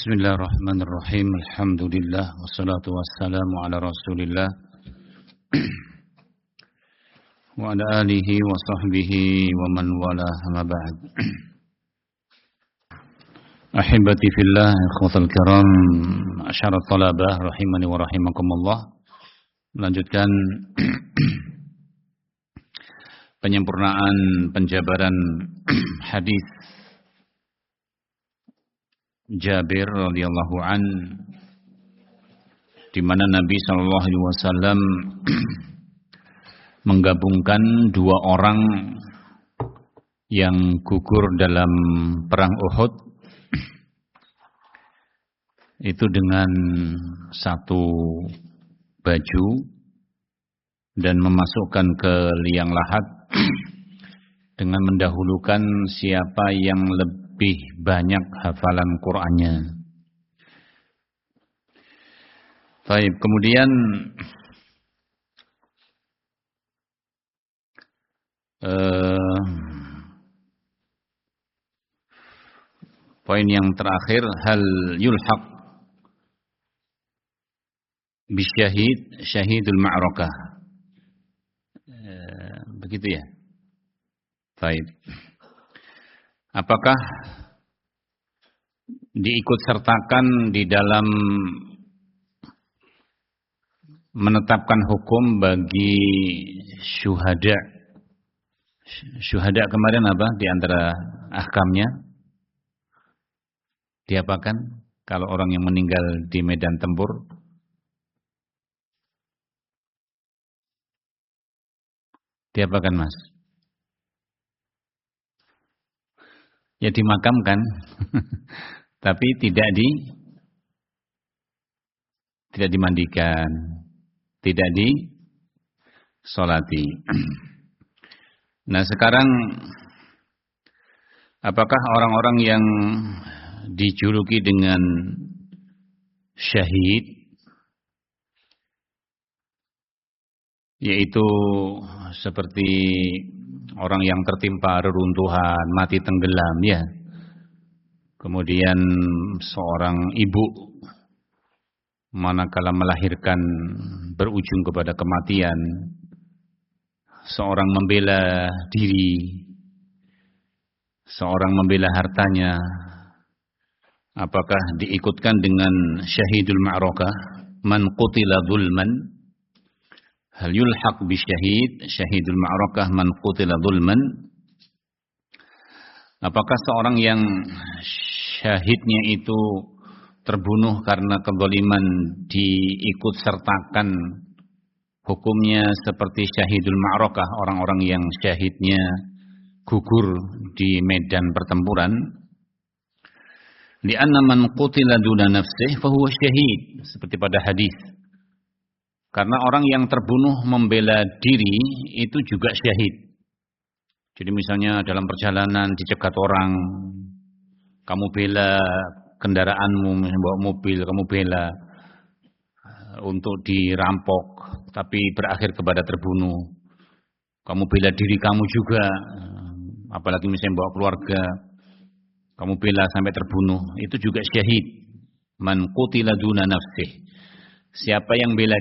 Bismillahirrahmanirrahim. Alhamdulillah wassalatu wassalamu ala Rasulillah wa ala alihi wa sahbihi wa man walah, ma ba'd. Ahibati fillah, ikhwatal kiram, asyarat talabah rahimani wa rahimakumullah. Melanjutkan penyempurnaan penjabaran hadis Jabir radhiyallahu an, di mana Nabi sallallahu alaihi wasallam menggabungkan dua orang yang gugur dalam perang Uhud itu dengan satu baju dan memasukkan ke liang lahat dengan mendahulukan siapa yang lebih banyak hafalan Qur'annya. Baik, kemudian poin yang terakhir, hal yulhaq bisyahid syahidul ma'rakah. Begitu ya? Baik. Apakah diikut sertakan di dalam menetapkan hukum bagi syuhada? Syuhada kemarin apa di antara ahkamnya? Diapakan kalau orang yang meninggal di medan tempur? Diapakan, Mas? Ya dimakamkan, tapi tidak dimandikan, tidak disolati. Nah sekarang, apakah orang-orang yang dijuluki dengan syahid, yaitu seperti orang yang tertimpa reruntuhan, mati tenggelam, ya. Kemudian seorang ibu manakala melahirkan berujung kepada kematian, seorang membela diri, seorang membela hartanya, apakah diikutkan dengan syahidul ma'rakah, man qutila zulman? Hal yulhaq bisyahid syahidul ma'rakah man qutila zulman? Apakah seorang yang syahidnya itu terbunuh karena kezaliman diikut sertakan hukumnya seperti syahidul ma'rakah, orang-orang yang syahidnya gugur di medan pertempuran? Li'anna man qutila duna nafsihi fa huwa syahid, seperti pada hadis. Karena orang yang terbunuh membela diri itu juga syahid. Jadi misalnya dalam perjalanan dicegat orang, kamu bela kendaraanmu, bawa mobil, kamu bela untuk dirampok, tapi berakhir kepada terbunuh. Kamu bela diri kamu juga, apalagi misalnya bawa keluarga, kamu bela sampai terbunuh, itu juga syahid. Man qutila duna nafsih. Siapa yang bela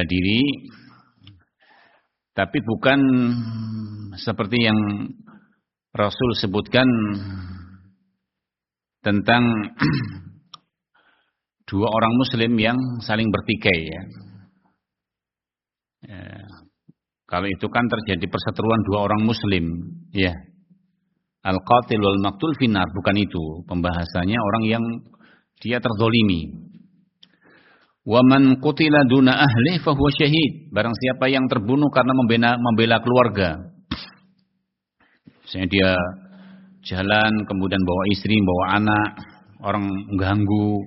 diri, tapi bukan seperti yang Rasul sebutkan tentang dua orang muslim yang saling bertikai, ya. Kalau itu kan terjadi perseteruan dua orang muslim, ya. Al-qatil wal maqtul finnar, bukan itu pembahasannya orang yang dia terzolimi. Wa man qutila duna ahli fa huwa syahid. Barang siapa yang terbunuh karena membela keluarga. Misalnya dia jalan kemudian bawa istri, bawa anak, orang mengganggu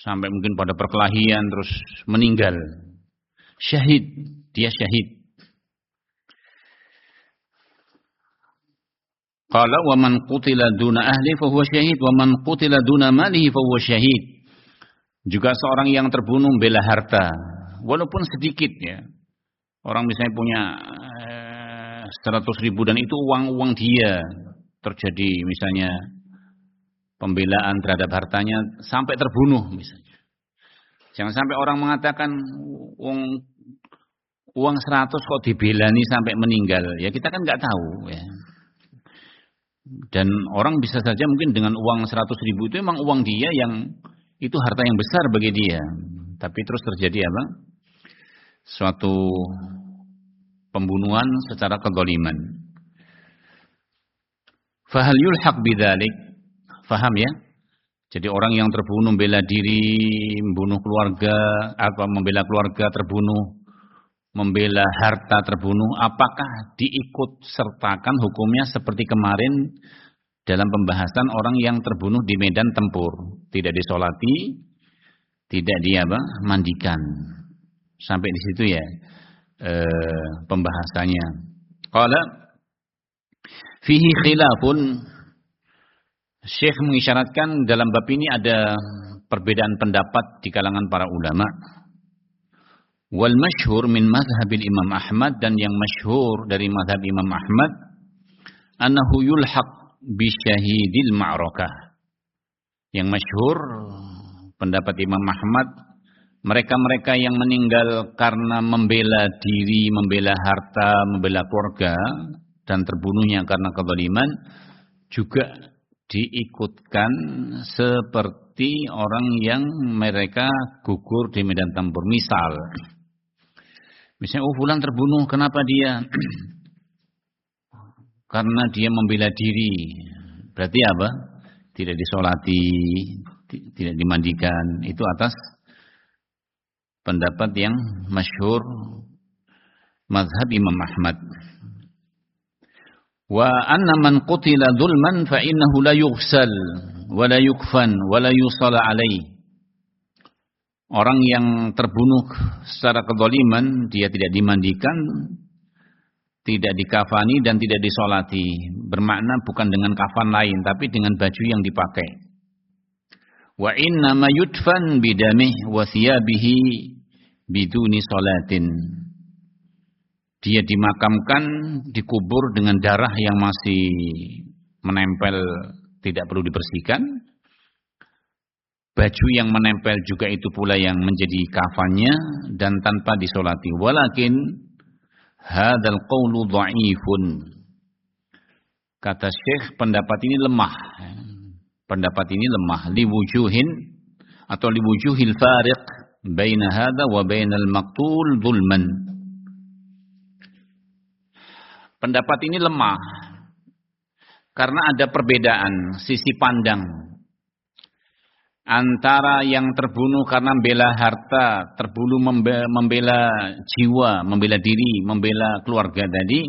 sampai mungkin pada perkelahian terus meninggal. Syahid, dia syahid. Qala wa man qutila duna ahli fa huwa syahid wa man qutila duna malihi fa huwa syahid. Juga seorang yang terbunuh membela harta, walaupun sedikit, ya. Orang misalnya punya 100.000 dan itu uang dia, terjadi misalnya pembelaan terhadap hartanya sampai terbunuh misalnya. Jangan sampai orang mengatakan uang 100 kok dibelani sampai meninggal. Ya kita kan nggak tahu ya. Dan orang bisa saja mungkin dengan uang 100.000 itu memang uang dia yang itu harta yang besar bagi dia. Tapi terus terjadi apa? Suatu pembunuhan secara kezaliman. Fahal yulhaq bidzalik? Faham ya? Jadi orang yang terbunuh membela diri, membunuh keluarga, membela keluarga terbunuh, membela harta terbunuh, apakah diikut sertakan hukumnya seperti kemarin dalam pembahasan orang yang terbunuh di medan tempur, tidak disolati, tidak mandikan. Sampai di situ ya pembahasannya. Qala fihi khilafun. Syekh mengisyaratkan dalam bab ini ada perbedaan pendapat di kalangan para ulama. Wal masyhur min mazhabil Imam Ahmad, dan yang masyhur dari mazhab Imam Ahmad, annahu yulhaq bi syahidil ma'rakah. Yang masyhur pendapat Imam Ahmad, mereka-mereka yang meninggal karena membela diri, membela harta, membela keluarga dan terbunuhnya karena kezaliman juga diikutkan seperti orang yang mereka gugur di medan tempur. Misalnya, fulan terbunuh, kenapa dia? Karena dia membela diri. Berarti apa? Tidak disolati, tidak dimandikan. Itu atas pendapat yang masyhur mazhab Imam Ahmad. Wa anna man qutila dzulman fa innahu la yughsal wa la yukfan wa la yusalla alaihi. Orang yang terbunuh secara kezaliman, dia tidak dimandikan, tidak dikafani dan tidak disolati. Bermakna bukan dengan kafan lain, tapi dengan baju yang dipakai. Wa inna ma yudfan bidamih wa thiyabihi biduni salatin. Dia dimakamkan, dikubur dengan darah yang masih menempel, tidak perlu dibersihkan. Baju yang menempel juga itu pula yang menjadi kafannya dan tanpa disolati. Walakin hadzal qaulu dha'ifun. Kata Syekh, pendapat ini lemah. Pendapat ini lemah liwujuhin atau liwujuhil fariq baina hadza wa bainal maqtul dzulman. Pendapat ini lemah karena ada perbedaan sisi pandang antara yang terbunuh karena membela harta, terbunuh membela jiwa, membela diri, membela keluarga tadi,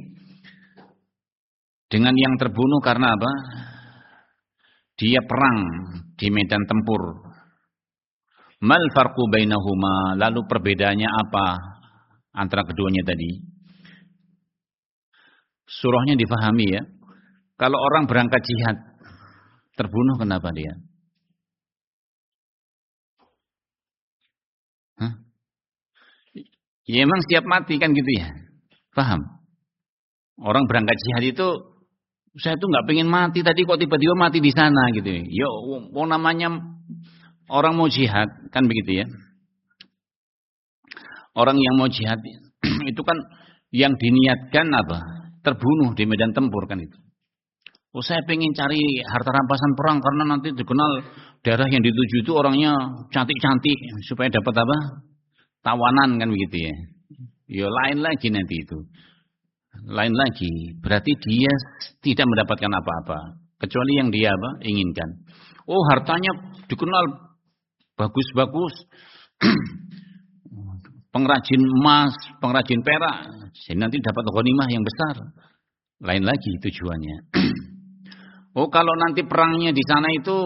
dengan yang terbunuh karena apa? Dia perang di medan tempur. Mal farqu bainahuma? Lalu perbedaannya apa antara keduanya tadi? Surahnya difahami ya. Kalau orang berangkat jihad, terbunuh kenapa dia? Ya emang siap mati kan gitu ya. Paham? Orang berangkat jihad itu, saya tuh nggak pengen mati tadi kok tiba-tiba mati di sana gitu. Ya, namanya orang mau jihad kan begitu ya. Orang yang mau jihad itu kan yang diniatkan apa? Terbunuh di medan tempur kan itu. Oh saya pengen cari harta rampasan perang karena nanti dikenal daerah yang dituju itu orangnya cantik-cantik supaya dapat apa? Tawanan kan begitu ya. Ya lain lagi nanti itu. Lain lagi. Berarti dia tidak mendapatkan apa-apa. Kecuali yang dia apa? Inginkan. Oh hartanya dikenal bagus-bagus. Pengrajin emas, pengrajin perak. Jadi nanti dapat ghanimah yang besar. Lain lagi tujuannya. Oh kalau nanti perangnya di sana itu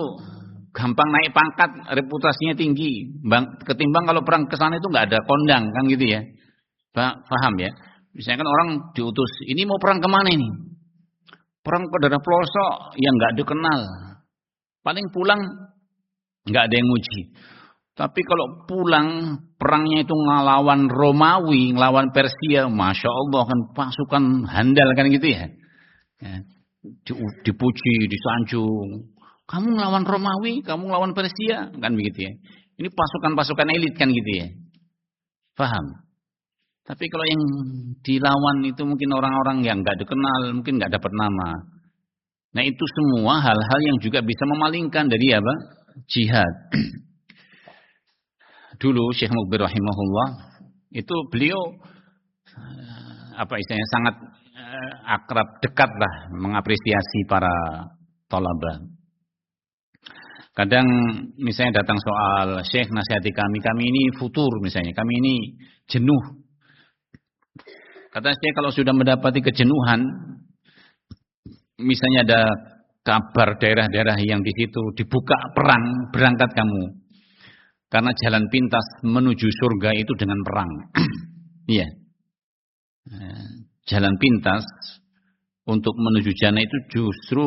gampang naik pangkat, reputasinya tinggi. Ketimbang kalau perang ke sana itu nggak ada kondang kan gitu ya. Paham ya? Misalnya kan orang diutus, ini mau perang kemana ini? Perang ke daerah pelosok yang nggak dikenal. Paling pulang nggak ada yang muji. Tapi kalau pulang perangnya itu ngelawan Romawi, ngelawan Persia, masya Allah kan pasukan handal kan gitu ya. Dipuji, disanjung, Kamu ngelawan Romawi, kamu ngelawan Persia, kan begitu ya. Ini pasukan-pasukan elit kan gitu ya. Paham? Tapi kalau yang dilawan itu mungkin orang-orang yang nggak dikenal, mungkin nggak dapat nama. Nah itu semua hal-hal yang juga bisa memalingkan dari apa? Jihad. Dulu Syekh Mukbir rahimahullah itu beliau apa istilahnya sangat akrab, dekat lah mengapresiasi para thalabah. Kadang misalnya datang soal, Syekh nasihati kami ini futur misalnya, kami ini jenuh. Kata Syekh kalau sudah mendapati kejenuhan, misalnya ada kabar daerah-daerah yang di situ dibuka perang, berangkat kamu. Karena jalan pintas menuju surga itu dengan perang. Iya. Jalan pintas untuk menuju jannah itu justru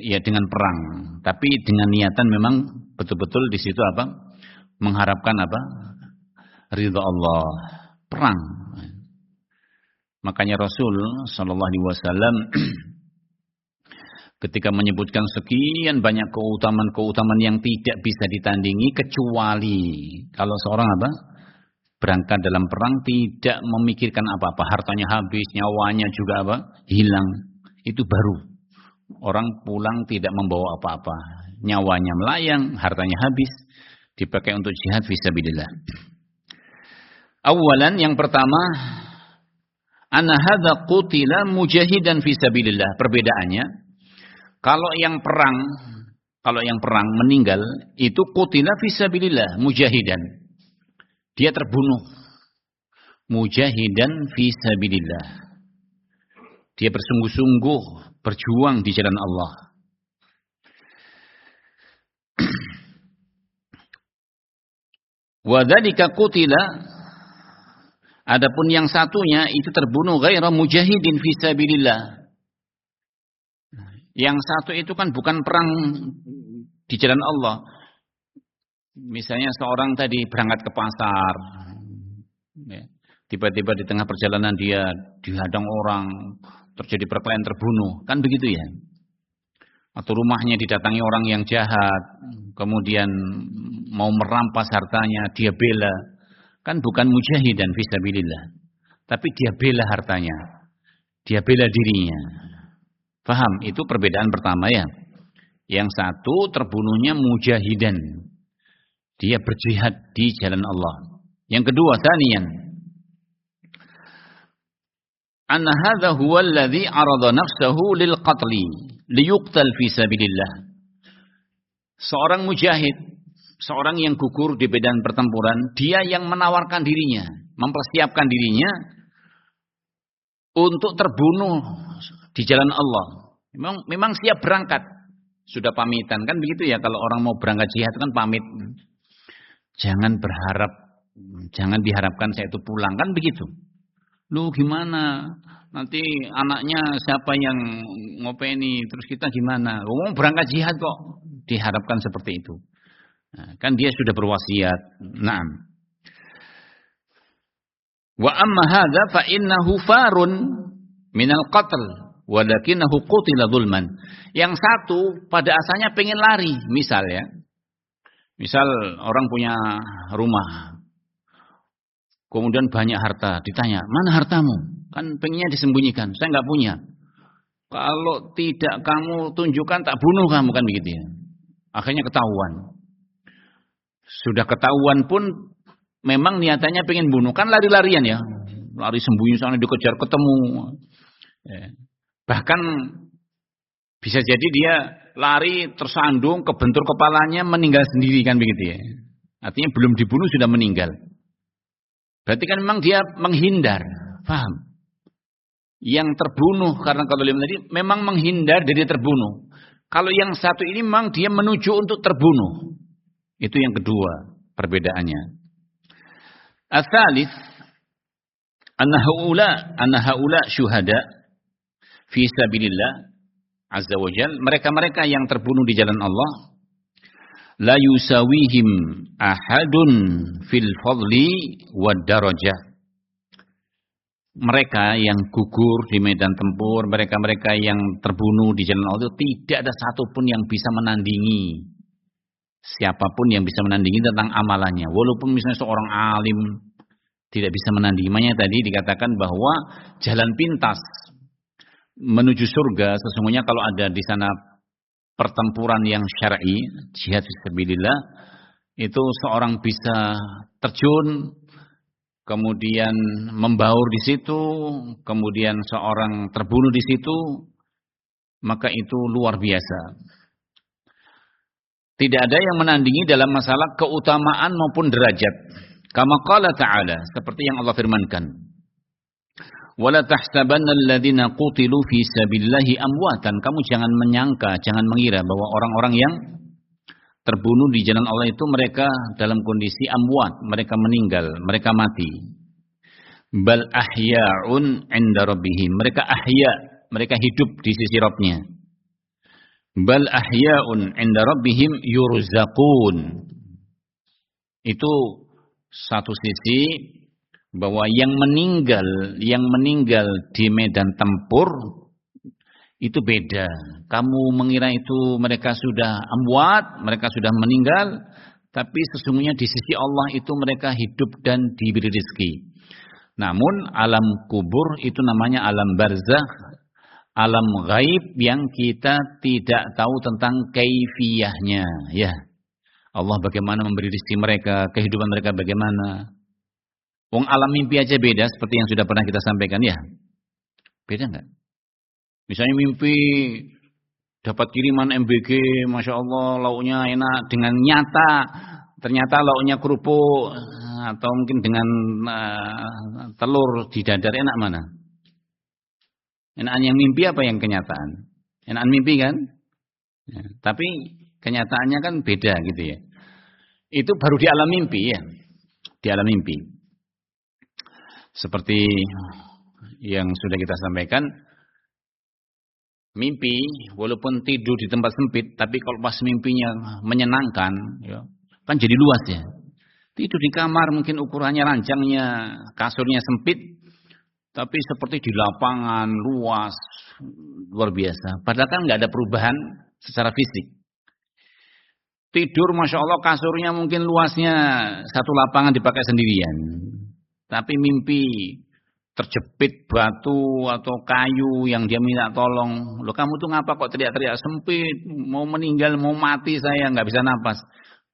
ya dengan perang. Tapi dengan niatan memang betul-betul di situ apa? Mengharapkan apa? Ridha Allah. Perang. Makanya Rasul sallallahu alaihi wasallam ketika menyebutkan sekian banyak keutamaan-keutamaan yang tidak bisa ditandingi kecuali kalau seorang apa? Berangkat dalam perang tidak memikirkan apa-apa, hartanya habis, nyawanya juga apa? Hilang. Itu baru. Orang pulang tidak membawa apa-apa. Nyawanya melayang, hartanya habis, dipakai untuk jihad fisabilillah. Awalan yang pertama, anna hadza qutila mujahidan fisabilillah. Perbedaannya, kalau yang perang meninggal itu qutila fisabilillah, mujahidan. Dia terbunuh. Mujahidan fisabilillah. Dia bersungguh-sungguh berjuang di jalan Allah. Wa dzalika qutila, adapun yang satunya itu terbunuh ghaira mujahidin fisabilillah. Yang satu itu kan bukan perang di jalan Allah. Misalnya seorang tadi berangkat ke pasar, ya, tiba-tiba di tengah perjalanan dia dihadang orang, terjadi perkelahian, terbunuh, kan begitu ya? Atau rumahnya didatangi orang yang jahat, kemudian mau merampas hartanya, dia bela, kan bukan mujahidan fisabilillah, tapi dia bela hartanya, dia bela dirinya. Paham? Itu perbedaan pertama ya. Yang satu terbunuhnya mujahidan. Dia berjihad di jalan Allah. Yang kedua, tsaniyan, anna hadza huwa alladhi arada nafsahu lil qatli liyuqtal fi sabilillah. Seorang mujahid, seorang yang gugur di medan pertempuran, dia yang menawarkan dirinya, mempersiapkan dirinya untuk terbunuh di jalan Allah. Memang siap berangkat, sudah pamitan, kan begitu ya, kalau orang mau berangkat jihad kan pamit. Jangan diharapkan saya itu pulang, kan begitu. Lu gimana? Nanti anaknya siapa yang ngopeni, terus kita gimana? Mau berangkat jihad kok diharapkan seperti itu. Nah, kan dia sudah berwasiat. Naam. Wa amma hadza fa innahu farun minal qatl walakinahu qutila zulman. Yang satu pada asalnya pengen lari, misal ya. Misal orang punya rumah, kemudian banyak harta, ditanya, mana hartamu? Kan pengennya disembunyikan, saya nggak punya. Kalau tidak kamu tunjukkan, tak bunuh kamu, kan begitu ya. Akhirnya ketahuan. Sudah ketahuan pun, memang niatannya pengen bunuh, kan lari-larian ya. Lari sembunyi sana, dikejar ketemu. Bahkan bisa jadi dia lari tersandung, kebentur kepalanya, meninggal sendiri, kan begitu ya. Artinya belum dibunuh sudah meninggal. Berarti kan memang dia menghindar. Paham? Yang terbunuh karena kadzaliman tadi memang menghindar dari terbunuh. Kalau yang satu ini memang dia menuju untuk terbunuh. Itu yang kedua perbedaannya. Ats-tsalits anna haula syuhada fi sabilillah azza wa jalla, mereka-mereka yang terbunuh di jalan Allah, la yusawihim ahadun fil fadli wad darajah. mereka yang gugur di medan tempur, mereka-mereka yang terbunuh di jalan Allah, tidak ada satupun yang bisa menandingi. Siapapun yang bisa menandingi tentang amalannya. Walaupun misalnya seorang alim tidak bisa menandingi. Makanya tadi dikatakan bahwa jalan pintas menuju surga, sesungguhnya kalau ada di sana pertempuran yang syar'i, jihad fisabilillah, itu seorang bisa terjun, kemudian membaur di situ, kemudian seorang terbunuh di situ, maka itu luar biasa. Tidak ada yang menandingi dalam masalah keutamaan maupun derajat. Kama qala ta'ala, seperti yang Allah firmankan. Wala tahsabanna alladziina qutilu fi sabilillahi amwatan. Kamu jangan menyangka, jangan mengira bahwa orang-orang yang terbunuh di jalan Allah itu mereka dalam kondisi amwat, mereka meninggal, mereka mati. Bal ahya'un 'inda rabbihim. Mereka ahya, mereka hidup di sisi Rabb-nya. Bal ahya'un 'inda rabbihim yurzaqun. Itu satu sisi bahwa yang meninggal di medan tempur itu beda. Kamu mengira itu mereka sudah amwat, mereka sudah meninggal, tapi sesungguhnya di sisi Allah itu mereka hidup dan diberi rezeki. Namun alam kubur itu namanya alam barzakh, alam gaib yang kita tidak tahu tentang kaifiyahnya, ya. Allah bagaimana memberi rezeki mereka, kehidupan mereka bagaimana. Wong alam mimpi aja beda seperti yang sudah pernah kita sampaikan, ya. Beda enggak? Misalnya mimpi dapat kiriman MBG, Masya Allah, lauknya enak, dengan nyata, ternyata lauknya kerupuk, atau mungkin dengan telur di dadar, enak mana? Enakan yang mimpi apa yang kenyataan? Enakan mimpi kan? Ya, tapi kenyataannya kan beda gitu ya. Itu baru di alam mimpi ya. Di alam mimpi. Seperti yang sudah kita sampaikan, mimpi, walaupun tidur di tempat sempit, tapi kalau pas mimpinya menyenangkan, ya, kan jadi luas ya. Tidur di kamar mungkin ukurannya ranjangnya, kasurnya sempit, tapi seperti di lapangan luas, luar biasa. Padahal kan nggak ada perubahan secara fisik. Tidur, Masya Allah, kasurnya mungkin luasnya satu lapangan dipakai sendirian. Tapi mimpi terjepit batu atau kayu yang dia minta tolong. Loh, kamu tuh ngapa kok teriak-teriak, sempit, mau meninggal, mau mati saya, nggak bisa napas.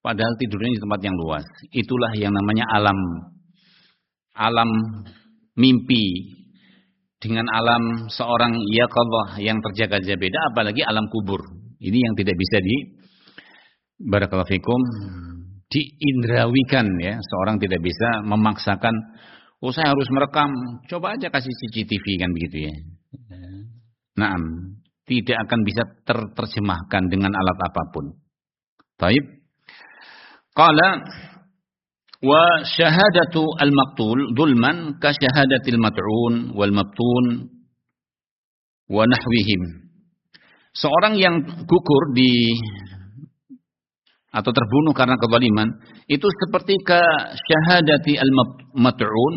Padahal tidurnya di tempat yang luas. Itulah yang namanya alam mimpi dengan alam seorang yaqadhah yang terjaga-jaga, beda, apalagi alam kubur. Ini yang tidak bisa barakallahu fikum diindrawikan ya. Seorang tidak bisa memaksakan, oh saya harus merekam, coba aja kasih CCTV kan begitu ya. Nah, tidak akan bisa terjemahkan dengan alat apapun. Baik. Qala wa syahadatu al-maqtul dzulman ka syahadatil mat'un wal mabtun wa nahwihim. Seorang yang gugur atau terbunuh karena kezaliman itu seperti ka syahadati al-mat'un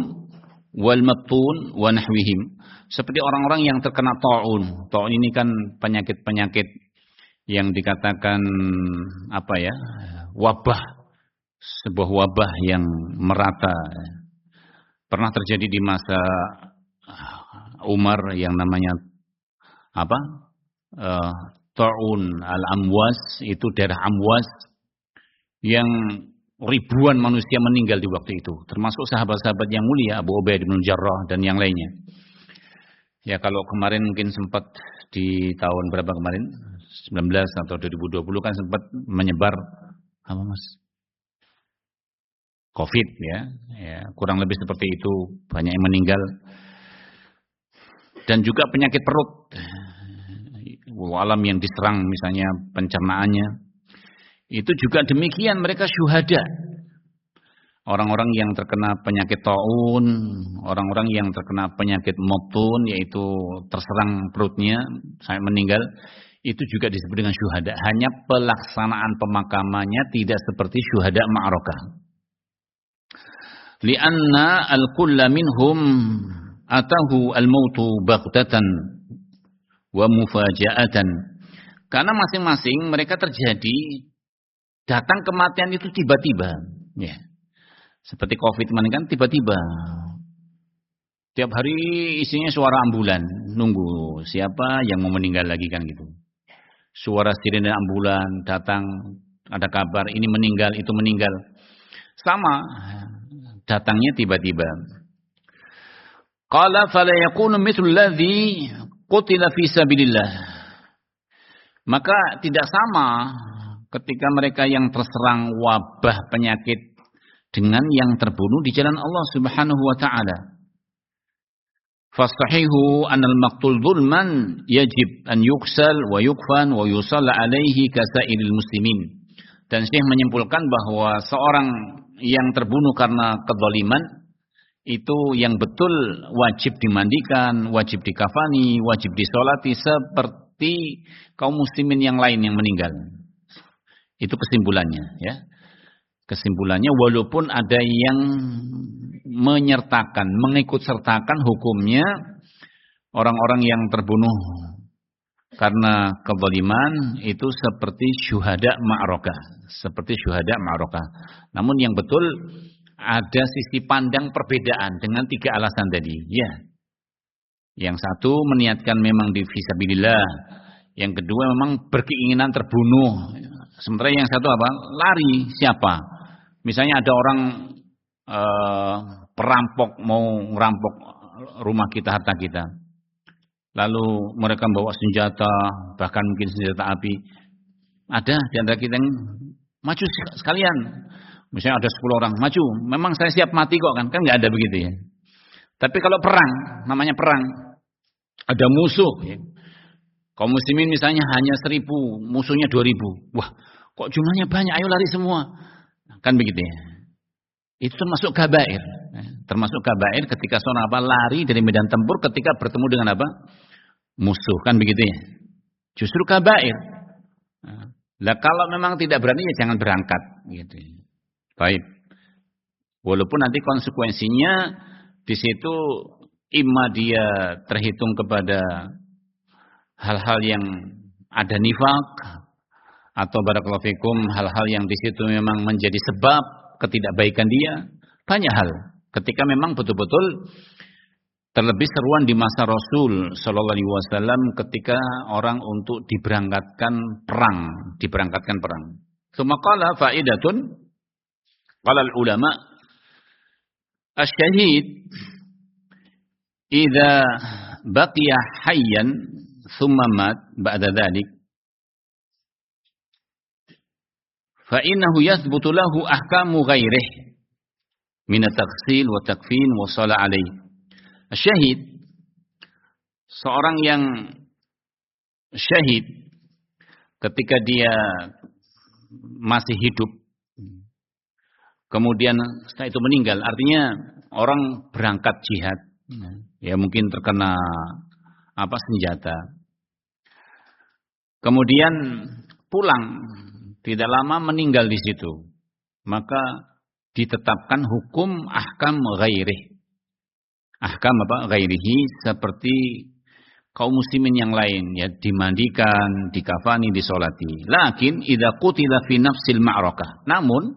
wal mabtun wa nahwihim, seperti orang-orang yang terkena taun. Taun ini kan penyakit-penyakit yang dikatakan apa ya? Wabah, sebuah wabah yang merata. Pernah terjadi di masa Umar yang namanya apa? Taun al-Amwas, itu daerah Amwas yang ribuan manusia meninggal di waktu itu, termasuk sahabat-sahabat yang mulia Abu Ubaidah bin Jarrah dan yang lainnya. Ya, kalau kemarin mungkin sempat di tahun berapa kemarin? 19 atau 2020 kan sempat menyebar apa Mas? Covid ya. Ya, kurang lebih seperti itu, banyak yang meninggal. Dan juga penyakit perut. Alam yang diserang misalnya pencernaannya. Itu juga demikian, mereka syuhada. Orang-orang yang terkena penyakit taun, orang-orang yang terkena penyakit mabtun, yaitu terserang perutnya sampai meninggal, itu juga disebut dengan syuhada. Hanya pelaksanaan pemakamannya tidak seperti syuhada ma'arakah. Lianna al-kulla minhum atahu al-mautu baghtatan wa mufaja'atan. Karena masing-masing mereka terjadi datang kematian itu tiba-tiba, ya. Seperti Covid kemarin kan tiba-tiba. Tiap hari isinya suara ambulan, nunggu siapa yang mau meninggal lagi kan gitu. Suara sirene ambulan datang, ada kabar ini meninggal, itu meninggal. Sama, datangnya tiba-tiba. Qala fala yakunu mithlu alladhi qutila fi sabilillah. Maka tidak sama ketika mereka yang terserang wabah penyakit dengan yang terbunuh di jalan Allah Subhanahu wa taala. Fasahihu anal maqtul zulman yajib an yuksal wa yukfan wa yusalla alaihi kasairil muslimin. Dan Syekh menyimpulkan bahwa seorang yang terbunuh karena kezaliman itu yang betul wajib dimandikan, wajib dikafani, wajib disolati seperti kaum muslimin yang lain yang meninggal. Itu kesimpulannya, ya. Kesimpulannya walaupun ada yang menyertakan, mengikut-sertakan hukumnya orang-orang yang terbunuh karena kezaliman itu seperti syuhada ma'rakah, seperti syuhada ma'rakah. Namun yang betul ada sisi pandang perbedaan dengan tiga alasan tadi, ya. Yang satu meniatkan memang di fisabilillah, yang kedua memang berkeinginan terbunuh. Sementara yang satu apa? Lari siapa? Misalnya ada orang perampok mau merampok rumah kita, harta kita. Lalu mereka membawa senjata, bahkan mungkin senjata api. Ada di antara kita yang maju sekalian. Misalnya ada 10 orang, maju. Memang saya siap mati kok kan? Kan nggak ada begitu ya. Tapi kalau perang, namanya perang. Ada musuh. Ya. Kaum muslimin misalnya hanya 1000, musuhnya 2000. Wah, kok jumlahnya banyak, ayo lari semua. Kan begitu ya. Itu termasuk kabair. Termasuk kabair ketika seorang apa lari dari medan tempur ketika bertemu dengan apa? Musuh, kan begitu ya. Justru kabair. Lah kalau memang tidak berani ya jangan berangkat gitu. Baik. Walaupun nanti konsekuensinya di situ imma dia terhitung kepada hal-hal yang ada nifak atau barakallahu fikum hal-hal yang di situ memang menjadi sebab ketidakbaikan dia, banyak hal. Ketika memang betul-betul terlebih seruan di masa Rasul sallallahu alaihi wasallam ketika orang untuk diberangkatkan perang. Tsumma qala fa'idatun qala al-ulama asy-syahid idza baqiya hayyan thumma mat ba'da dzalik fa innahu yathbutu lahu ahkamu ghairihi min at-taghsil wa takfin wa shalah alaihi. Syahid, seorang yang syahid ketika dia masih hidup kemudian setelah itu meninggal, artinya orang berangkat jihad ya mungkin terkena senjata kemudian pulang tidak lama meninggal di situ, maka ditetapkan hukum ahkam ghairih. Ahkam ghairihi seperti kaum muslimin yang lain ya, dimandikan, dikafani, disolati. Lakin idza qutila fi nafsil ma'rakah. Namun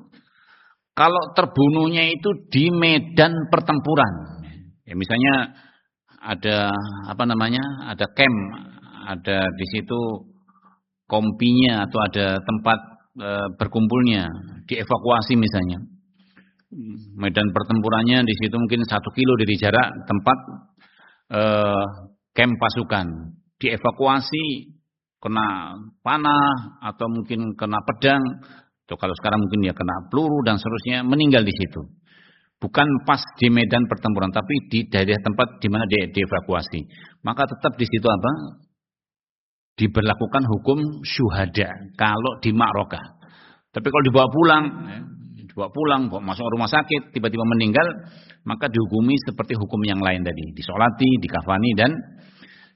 kalau terbunuhnya itu di medan pertempuran. Ya misalnya ada ada camp, ada di situ kompinya atau ada tempat berkumpulnya, dievakuasi misalnya. Medan pertempurannya di situ mungkin 1 kilo dari jarak tempat camp pasukan. Dievakuasi kena panah atau mungkin kena pedang, atau kalau sekarang mungkin ya kena peluru dan seterusnya, meninggal di situ. Bukan pas di medan pertempuran, tapi di daerah tempat di mana dia dievakuasi. Maka tetap di situ diberlakukan hukum syuhada kalau di ma'rakah. Tapi kalau dibawa pulang, bawa masuk rumah sakit, tiba-tiba meninggal, maka dihukumi seperti hukum yang lain tadi, disolati, dikafani dan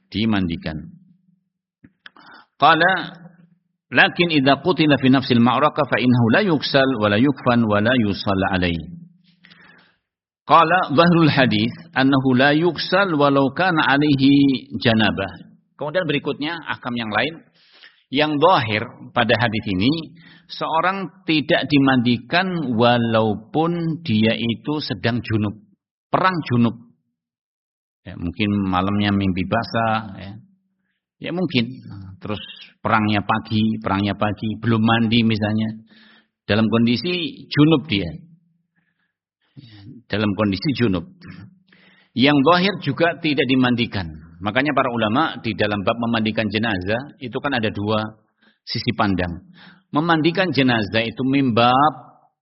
dimandikan. Qala lakin idza qutila fi nafsil ma'rakah fa innahu la yuksal wa la yukfan wa la yusalla alaihi. Qala dhahrul hadis annahu la yuksal walau kana alaihi janabah. Kemudian berikutnya ahkam yang lain yang zahir pada hadis ini, seorang tidak dimandikan walaupun dia itu sedang junub, perang junub. Ya, mungkin malamnya mimpi basah, ya mungkin. Terus perangnya pagi, belum mandi misalnya, dalam kondisi junub dia. Dalam kondisi junub. Yang zahir juga tidak dimandikan. Makanya para ulama di dalam bab memandikan jenazah itu kan ada dua sisi pandang. Memandikan jenazah itu mimbab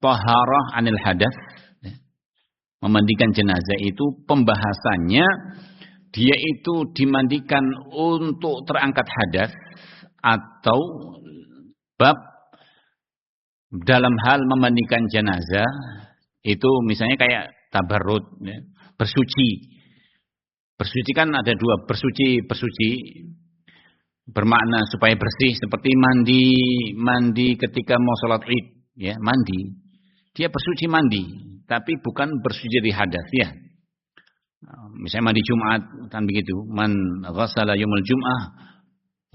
taharah anil hadas. Memandikan jenazah itu pembahasannya dia itu dimandikan untuk terangkat hadas atau bab dalam hal memandikan jenazah itu misalnya kayak tabarrud, ya, bersuci. Bersuci kan ada dua, bersuci bermakna supaya bersih seperti mandi ketika mau sholat Id, ya, mandi. Dia bersuci mandi, tapi bukan bersuci dari hadas, ya. Misalnya mandi Jumat kan begitu, man ghassala yaumul jum'ah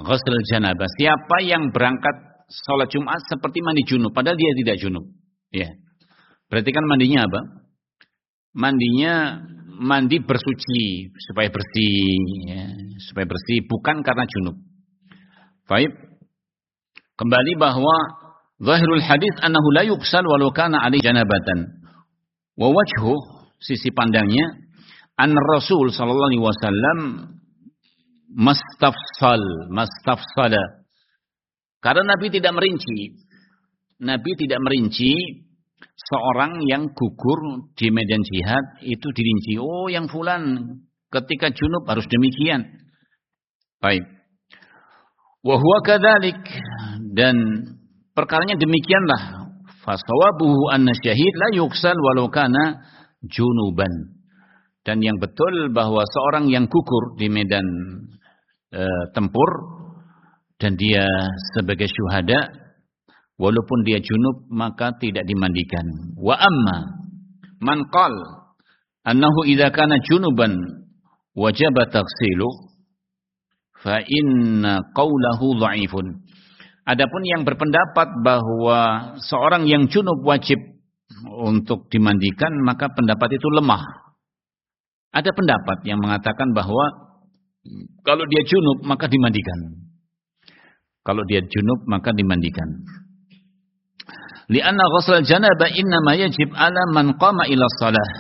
ghasal janabah. Siapa yang berangkat sholat Jumat seperti mandi junub padahal dia tidak junub, ya. Berarti kan mandinya apa? Mandinya mandi bersuci supaya bersih, ya, supaya bersih bukan karena junub. Baik. Kembali bahwa zahirul hadis annahu la yuksal walau kana alaihi janabatan. Wa wajhu, sisi pandangnya, an Rasul sallallahu alaihi wasallam mastafsala. Karena Nabi tidak merinci seorang yang gugur di medan jihad itu dirinci. Oh, yang fulan ketika junub harus demikian. Baik. Wa huwa kadzalik, dan perkaranya demikianlah. Fasawabuhu anna syahid la yuksal walau kana junuban. Dan yang betul bahwa seorang yang gugur di medan tempur dan dia sebagai syuhada walaupun dia junub maka tidak dimandikan. Wa amma man qal annahu idza kana junuban wajaba taghsilu fa inna qawlahu dha'ifun. Adapun yang berpendapat bahwa seorang yang junub wajib untuk dimandikan maka pendapat itu lemah. Ada pendapat yang mengatakan bahwa kalau dia junub maka dimandikan. Kalau dia junub maka dimandikan. Lianna ghusl janabah innama yajib ala man qama ila shalah.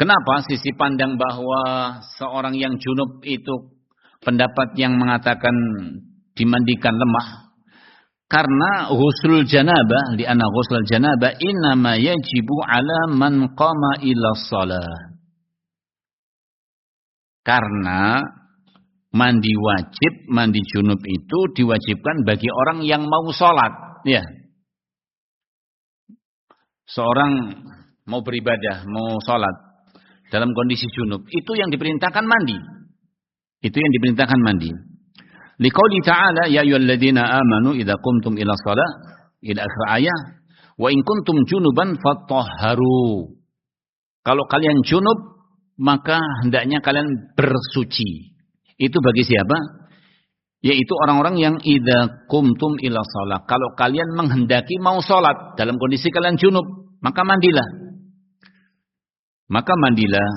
Kenapa sisi pandang bahwa seorang yang junub itu pendapat yang mengatakan dimandikan lemah? Karena ghusl janabah, lianna ghusl janabah innama yajibu ala man qama ila shalah. Karena mandi wajib, mandi junub itu diwajibkan bagi orang yang mau sholat. Ya, seorang mau beribadah, mau sholat dalam kondisi junub, itu yang diperintahkan mandi. Itu yang diperintahkan mandi. Liqauli ta'ala ya ayyuhalladzina amanu idza qumtum ila shalah ila akhir ayat wa in kuntum junuban fatahharu. Kalau kalian junub maka hendaknya kalian bersuci. Itu bagi siapa? Yaitu orang-orang yang idza qumtum ila shalah. Kalau kalian menghendaki mau salat dalam kondisi kalian junub, maka mandilah. Maka mandilah.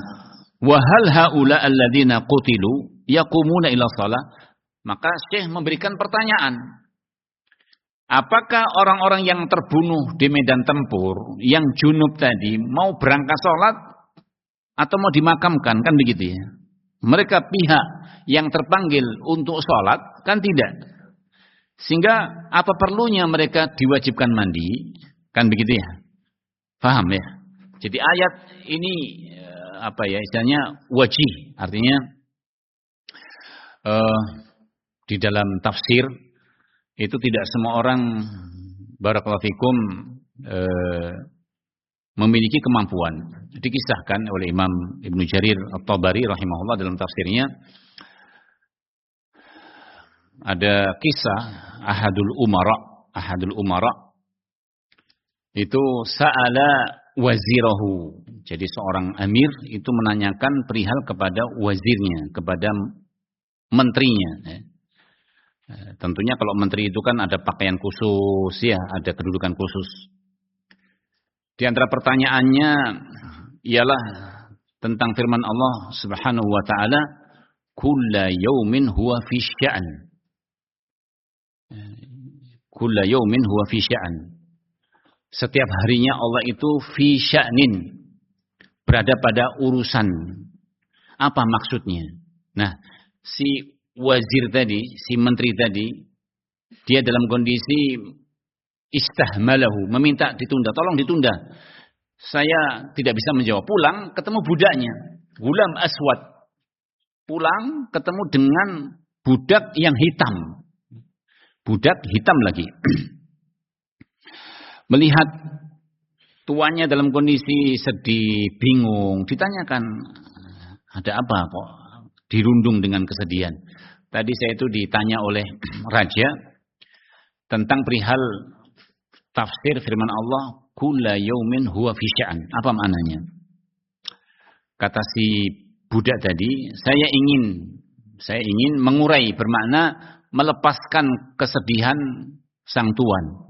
Wa hal haula alladzina qutilu yaqumuna ila shalah. Maka Syekh memberikan pertanyaan. Apakah orang-orang yang terbunuh di medan tempur, yang junub tadi, mau berangkat salat atau mau dimakamkan? Kan begitu ya. Mereka pihak yang terpanggil untuk sholat, kan tidak. Sehingga apa perlunya mereka diwajibkan mandi? Kan begitu ya. Paham ya? Jadi ayat ini istilahnya wajih. Artinya di dalam tafsir itu tidak semua orang barakallahu fikum memiliki kemampuan. Dikisahkan oleh Imam Ibnu Jarir At-Tabari rahimahullah dalam tafsirnya, ada kisah ahadul umara itu sa'ala wazirahu. Jadi seorang amir itu menanyakan perihal kepada wazirnya, kepada menterinya. Tentunya kalau menteri itu kan ada pakaian khusus, ya, ada kedudukan khusus. Di antara pertanyaannya ialah tentang firman Allah Subhanahu wa taala, "Kulla yaumin huwa fi sya'an." Kulla yaumin huwa fi sya'an. Setiap harinya Allah itu fi sya'nin, berada pada urusan. Apa maksudnya? Nah, si wazir tadi, si menteri tadi, dia dalam kondisi istahmalahu, meminta ditunda, tolong ditunda. Saya tidak bisa menjawab. Pulang ketemu budaknya, gulam aswad. Pulang ketemu dengan budak yang hitam. Budak hitam lagi. Melihat tuannya dalam kondisi sedih, bingung, ditanyakan, ada apa kok dirundung dengan kesedihan? Tadi saya itu ditanya oleh raja tentang perihal tafsir firman Allah, kulla yaumin huwa fi sya'an. Apa maknanya? Kata si budak tadi, saya ingin mengurai, bermakna melepaskan kesedihan sang tuan.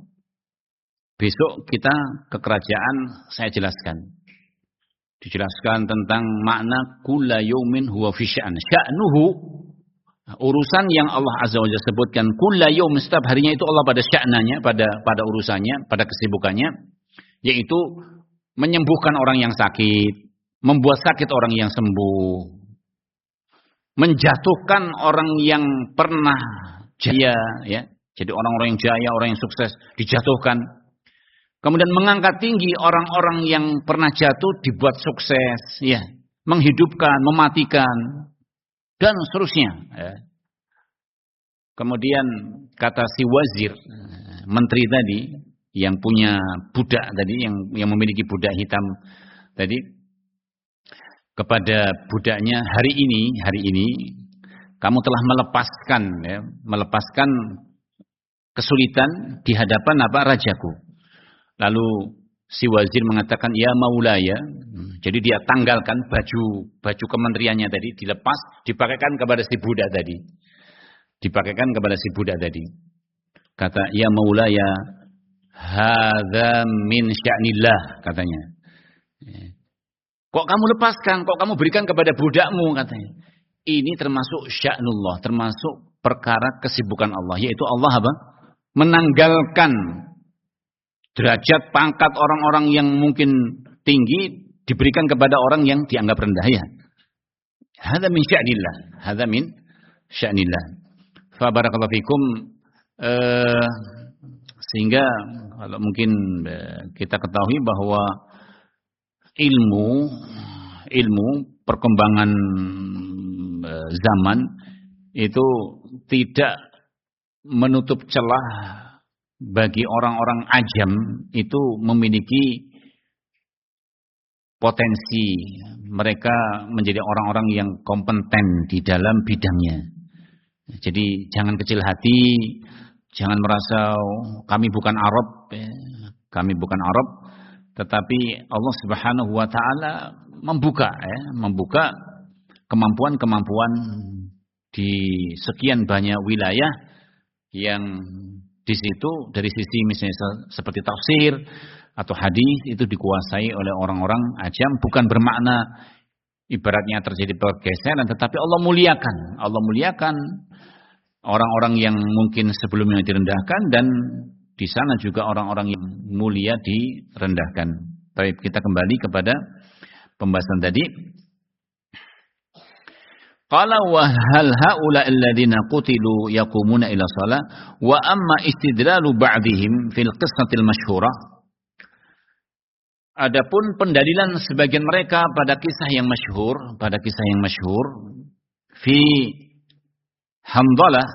Besok kita ke kerajaan, saya jelaskan. Dijelaskan tentang makna kulla yaumin huwa fi sya'an. Sya'nuhu, urusan yang Allah Azza wa Jalla sebutkan, kulla yaum, setiap harinya itu Allah pada sya'nanya, pada urusannya, pada kesibukannya, yaitu menyembuhkan orang yang sakit, membuat sakit orang yang sembuh, menjatuhkan orang yang pernah jaya, ya. Jadi orang-orang yang jaya, orang yang sukses dijatuhkan. Kemudian mengangkat tinggi orang-orang yang pernah jatuh dibuat sukses, ya, menghidupkan, mematikan, dan seterusnya. Ya. Kemudian kata si wazir, menteri tadi yang punya budak tadi, yang memiliki budak hitam tadi, kepada budaknya, hari ini kamu telah melepaskan kesulitan di hadapan rajaku. Lalu si wazir mengatakan, ya maulaya. Jadi dia tanggalkan baju kementeriannya tadi, dilepas, dipakaikan kepada si budak tadi. Kata, ya maulaya, hadza min sya'nillah, katanya. Kok kamu lepaskan, kok kamu berikan kepada budakmu, katanya. Ini termasuk sya'nullah, termasuk perkara kesibukan Allah, yaitu Allah apa? Menanggalkan derajat pangkat orang-orang yang mungkin tinggi diberikan kepada orang yang dianggap rendah, ya. Hadza min sya'nillah, hadza min sya'nillah. Fa barakallahu fikum, sehingga kalau mungkin kita ketahui bahwa ilmu perkembangan zaman itu tidak menutup celah bagi orang-orang ajam itu memiliki potensi mereka menjadi orang-orang yang kompeten di dalam bidangnya. Jadi jangan kecil hati, jangan merasa kami bukan Arab, tetapi Allah Subhanahu wa taala membuka kemampuan-kemampuan di sekian banyak wilayah yang di situ dari sisi misalnya seperti tafsir atau hadis itu dikuasai oleh orang-orang ajam, bukan bermakna ibaratnya terjadi pergeseran, tetapi Allah muliakan orang-orang yang mungkin sebelumnya direndahkan, dan di sana juga orang-orang yang mulia direndahkan. Baik, kita kembali kepada pembahasan tadi. Qala wa hal haula alladziina qutilu yaqumuna ila shalah wa amma istidlalu ba'dihim fil qissatil masyhurah. Adapun pendalilan sebagian mereka pada kisah yang masyhur, fi Hamdalah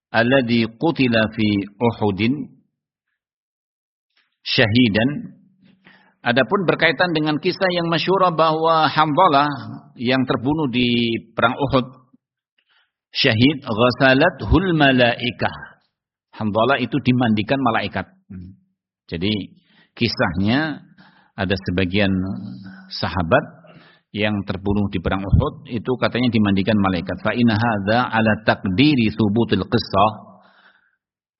alladzi qutila fi Uhudin syahidan. Adapun berkaitan dengan kisah yang masyhur bahwa Hamdalah yang terbunuh di perang Uhud syahid, ghasalathul malaikah. Hamdalah itu dimandikan malaikat. Jadi kisahnya ada sebagian sahabat yang terbunuh di perang Uhud itu katanya dimandikan malaikat. Fa inna hadza ala taqdiri thubutil qissah.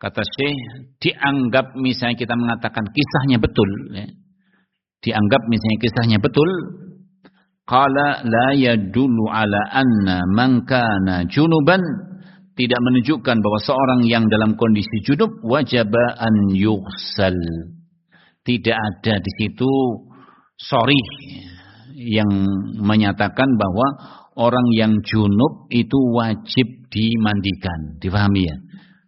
Kata Syekh, dianggap misalnya kita mengatakan kisahnya betul, ya. Dianggap misalnya kisahnya betul, qala la yadullu ala anna man kana junuban, tidak menunjukkan bahwa seorang yang dalam kondisi junub wajaba an yughsal. Tidak ada di situ sharih yang menyatakan bahwa orang yang junub itu wajib dimandikan. Difahami ya?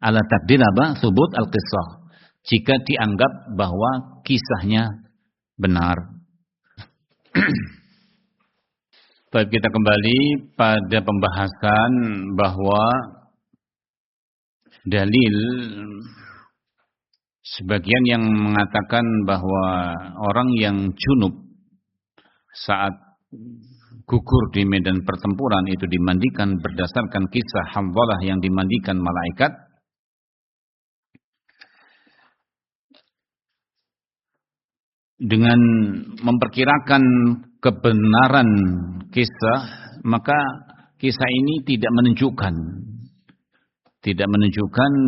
Ala takdir apa? Subut al-qissah. Jika dianggap bahwa kisahnya benar. Baik, kita kembali pada pembahasan bahwa dalil sebagian yang mengatakan bahwa orang yang junub saat gugur di medan pertempuran itu dimandikan berdasarkan kisah Hanzalah yang dimandikan malaikat. Dengan memperkirakan kebenaran kisah, maka kisah ini tidak menunjukkan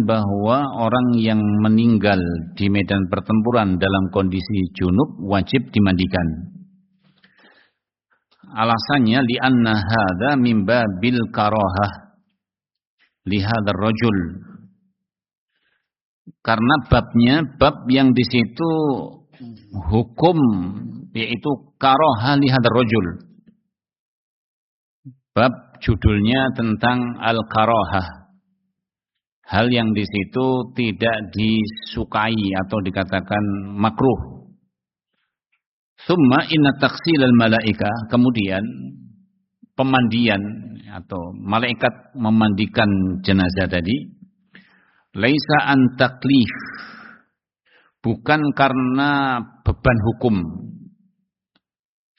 bahwa orang yang meninggal di medan pertempuran dalam kondisi junub wajib dimandikan. Alasannya li'anna hadza min babil karahah li hadzal rajul. Karena bab yang di situ hukum, yaitu karahah li hadzal rajul. Bab judulnya tentang al-karahah. Hal yang di situ tidak disukai atau dikatakan makruh. Summa inna taqsil al-malaika, kemudian pemandian atau malaikat memandikan jenazah tadi, laisa an taklif, bukan karena beban hukum.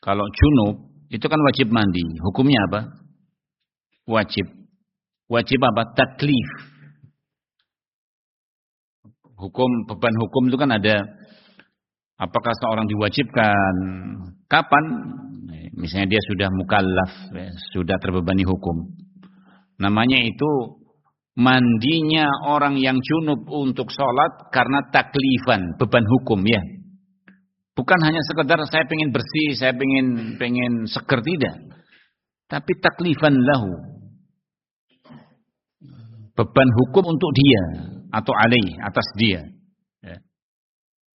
Kalau junub itu kan wajib mandi, hukumnya apa? Wajib apa? Taklif. Beban hukum itu kan ada. Apakah seorang diwajibkan? Kapan? Misalnya dia sudah mukallaf, sudah terbebani hukum. Namanya itu mandinya orang yang junub untuk sholat karena taklifan, beban hukum ya. Bukan hanya sekedar saya pengen bersih, saya pengen seger, tidak. Tapi taklifan lahu. Beban hukum untuk dia atau alaih, atas dia.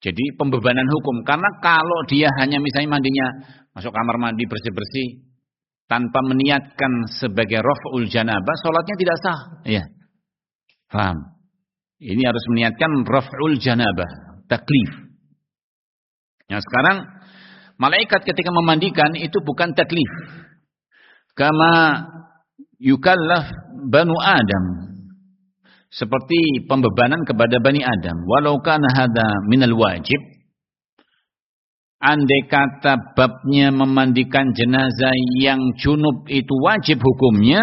Jadi pembebanan hukum. Karena kalau dia hanya misalnya mandinya masuk kamar mandi bersih-bersih tanpa meniatkan sebagai raf'ul janabah, sholatnya tidak sah. Ya. Paham? Ini harus meniatkan raf'ul janabah, taklif. Nah sekarang malaikat ketika memandikan itu bukan taklif. Kama yukallaf banu Adam. Seperti pembebanan kepada Bani Adam. Walau kana hadza minal wajib. Andai kata babnya memandikan jenazah yang junub itu wajib hukumnya,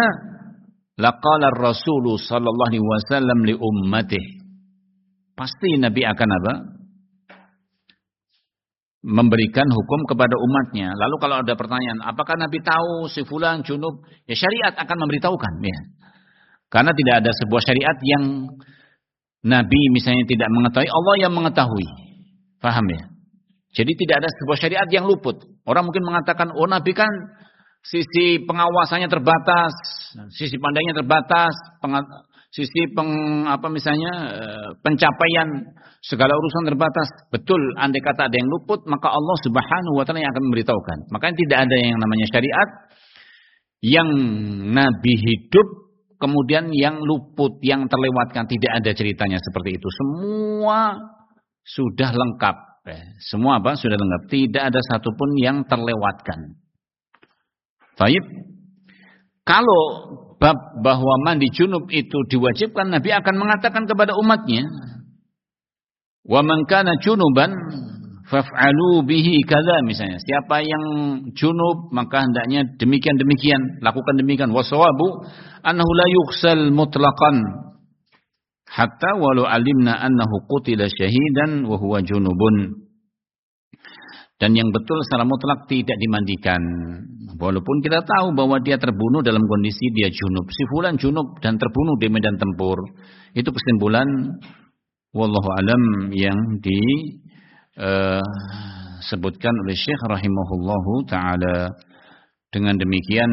laqala Rasul sallallahu alaihi wasallam li ummatihi. Pasti Nabi akan apa? Memberikan hukum kepada umatnya. Lalu kalau ada pertanyaan, apakah Nabi tahu si fulan junub? Ya syariat akan memberitahukan, ya. Karena tidak ada sebuah syariat yang Nabi misalnya tidak mengetahui, Allah yang mengetahui. Paham ya? Jadi tidak ada sebuah syariat yang luput. Orang mungkin mengatakan, oh Nabi kan sisi pengawasannya terbatas, sisi pandangnya terbatas, pencapaian segala urusan terbatas. Betul, andai kata ada yang luput, maka Allah Subhanahu wa taala yang akan memberitahukan. Makanya tidak ada yang namanya syariat yang Nabi hidup kemudian yang luput, yang terlewatkan, tidak ada ceritanya seperti itu. Semua sudah lengkap. Semua apa? Sudah lengkap. Tidak ada satupun yang terlewatkan. Baik. Kalau bab bahwa mandi junub itu diwajibkan, Nabi akan mengatakan kepada umatnya, wa man kana junuban faf'alu bihi kadza, misalnya. Siapa yang junub maka hendaknya demikian, lakukan demikian. Wasawabu annahu la yughsal mutlaqan hatta walau alimna annahu qutila syahidan wa huwa junubun. Dan yang betul secara mutlak tidak dimandikan. Walaupun kita tahu bahwa dia terbunuh dalam kondisi dia junub. Si fulan junub dan terbunuh di medan tempur. Itu kesimpulan wallahu alam yang disebutkan oleh Syekh rahimahullahu taala. Dengan demikian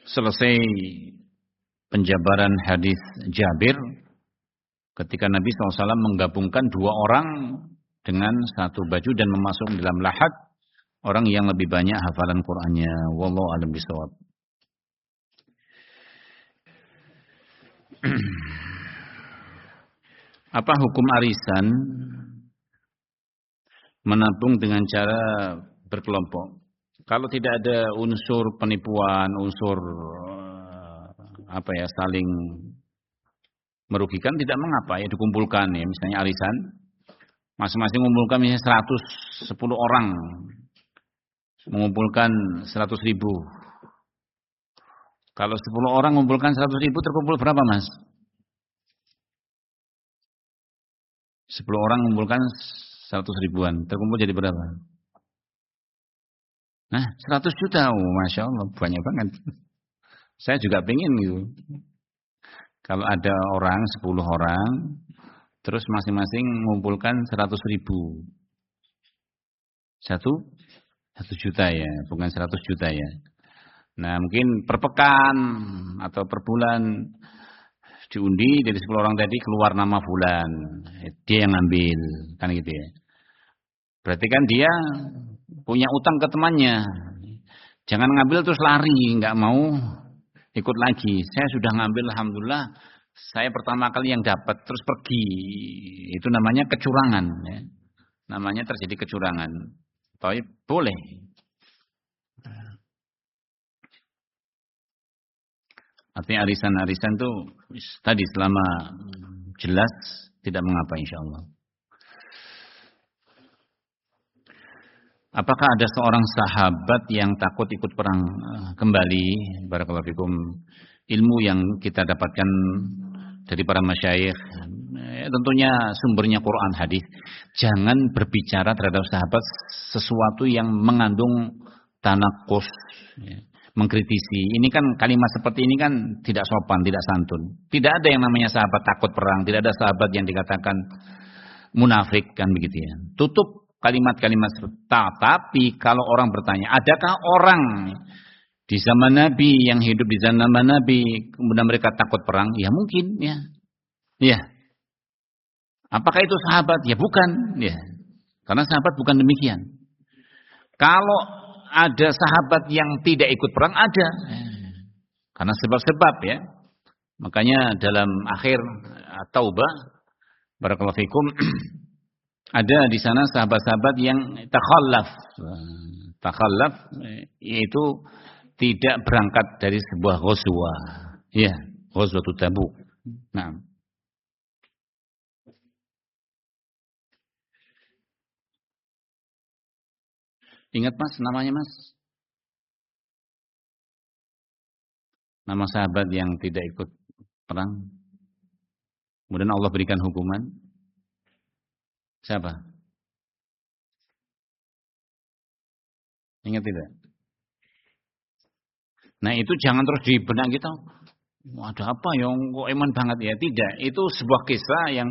selesai penjabaran hadis Jabir ketika Nabi SAW menggabungkan dua orang dengan satu baju dan memasukkan dalam lahat orang yang lebih banyak hafalan Qur'annya. Wallahu a'lam bishawab. Apa hukum arisan menabung dengan cara berkelompok? Kalau tidak ada unsur penipuan, unsur saling merugikan, tidak mengapa ya dikumpulkan ya, misalnya arisan masing-masing mengumpulkan misalnya 110 orang mengumpulkan 100.000. Kalau 10 orang mengumpulkan 100.000 terkumpul berapa, Mas? 10 orang mengumpulkan 100 ribuan terkumpul jadi berapa? Nah, 100 juta. Oh, Masya Allah, banyak banget. Saya juga pengen gitu. Kalau ada orang, 10 orang, terus masing-masing mengumpulkan 100.000. 1 juta ya, bukan 100 juta ya. Nah, mungkin per pekan atau per bulan diundi dari 10 orang tadi keluar nama fulan. Dia yang ngambil, kan gitu ya. Berarti kan dia punya utang ke temannya. Jangan ngambil terus lari, nggak mau ikut lagi. Saya sudah ngambil, alhamdulillah. Saya pertama kali yang dapat terus pergi. Itu namanya kecurangan. Ya. Namanya terjadi kecurangan. Tapi boleh. Artinya arisan-arisan itu tadi selama jelas tidak mengapa insyaallah. Apakah ada seorang sahabat yang takut ikut perang kembali? Barakallahu fikum. Ilmu yang kita dapatkan dari para masyayikh, tentunya sumbernya Quran hadis. Jangan berbicara terhadap sahabat sesuatu yang mengandung tanakus, mengkritisi. Ini kan kalimat seperti ini kan tidak sopan, tidak santun. Tidak ada yang namanya sahabat takut perang. Tidak ada sahabat yang dikatakan munafik, kan begitu ya. Tutup kalimat-kalimat seperti. Tapi kalau orang bertanya, adakah orang di zaman Nabi yang hidup di zaman Nabi kemudian mereka takut perang? Ya mungkin, ya. Ya. Apakah itu sahabat? Ya bukan, ya. Karena sahabat bukan demikian. Kalau ada sahabat yang tidak ikut perang, ada. Karena sebab-sebab ya. Makanya dalam akhir Taubah, barakallahu fikum, ada di sana sahabat-sahabat yang takhallaf. Takhallaf yaitu tidak berangkat dari sebuah ghazwah. Ya, ghazwatul Tabuk. Nah. Ingat Mas namanya Mas? Nama sahabat yang tidak ikut perang. Kemudian Allah berikan hukuman. Siapa? Ingat tidak? Nah itu jangan terus di benak kita. Ada apa yang kok iman banget ya? Tidak. Itu sebuah kisah yang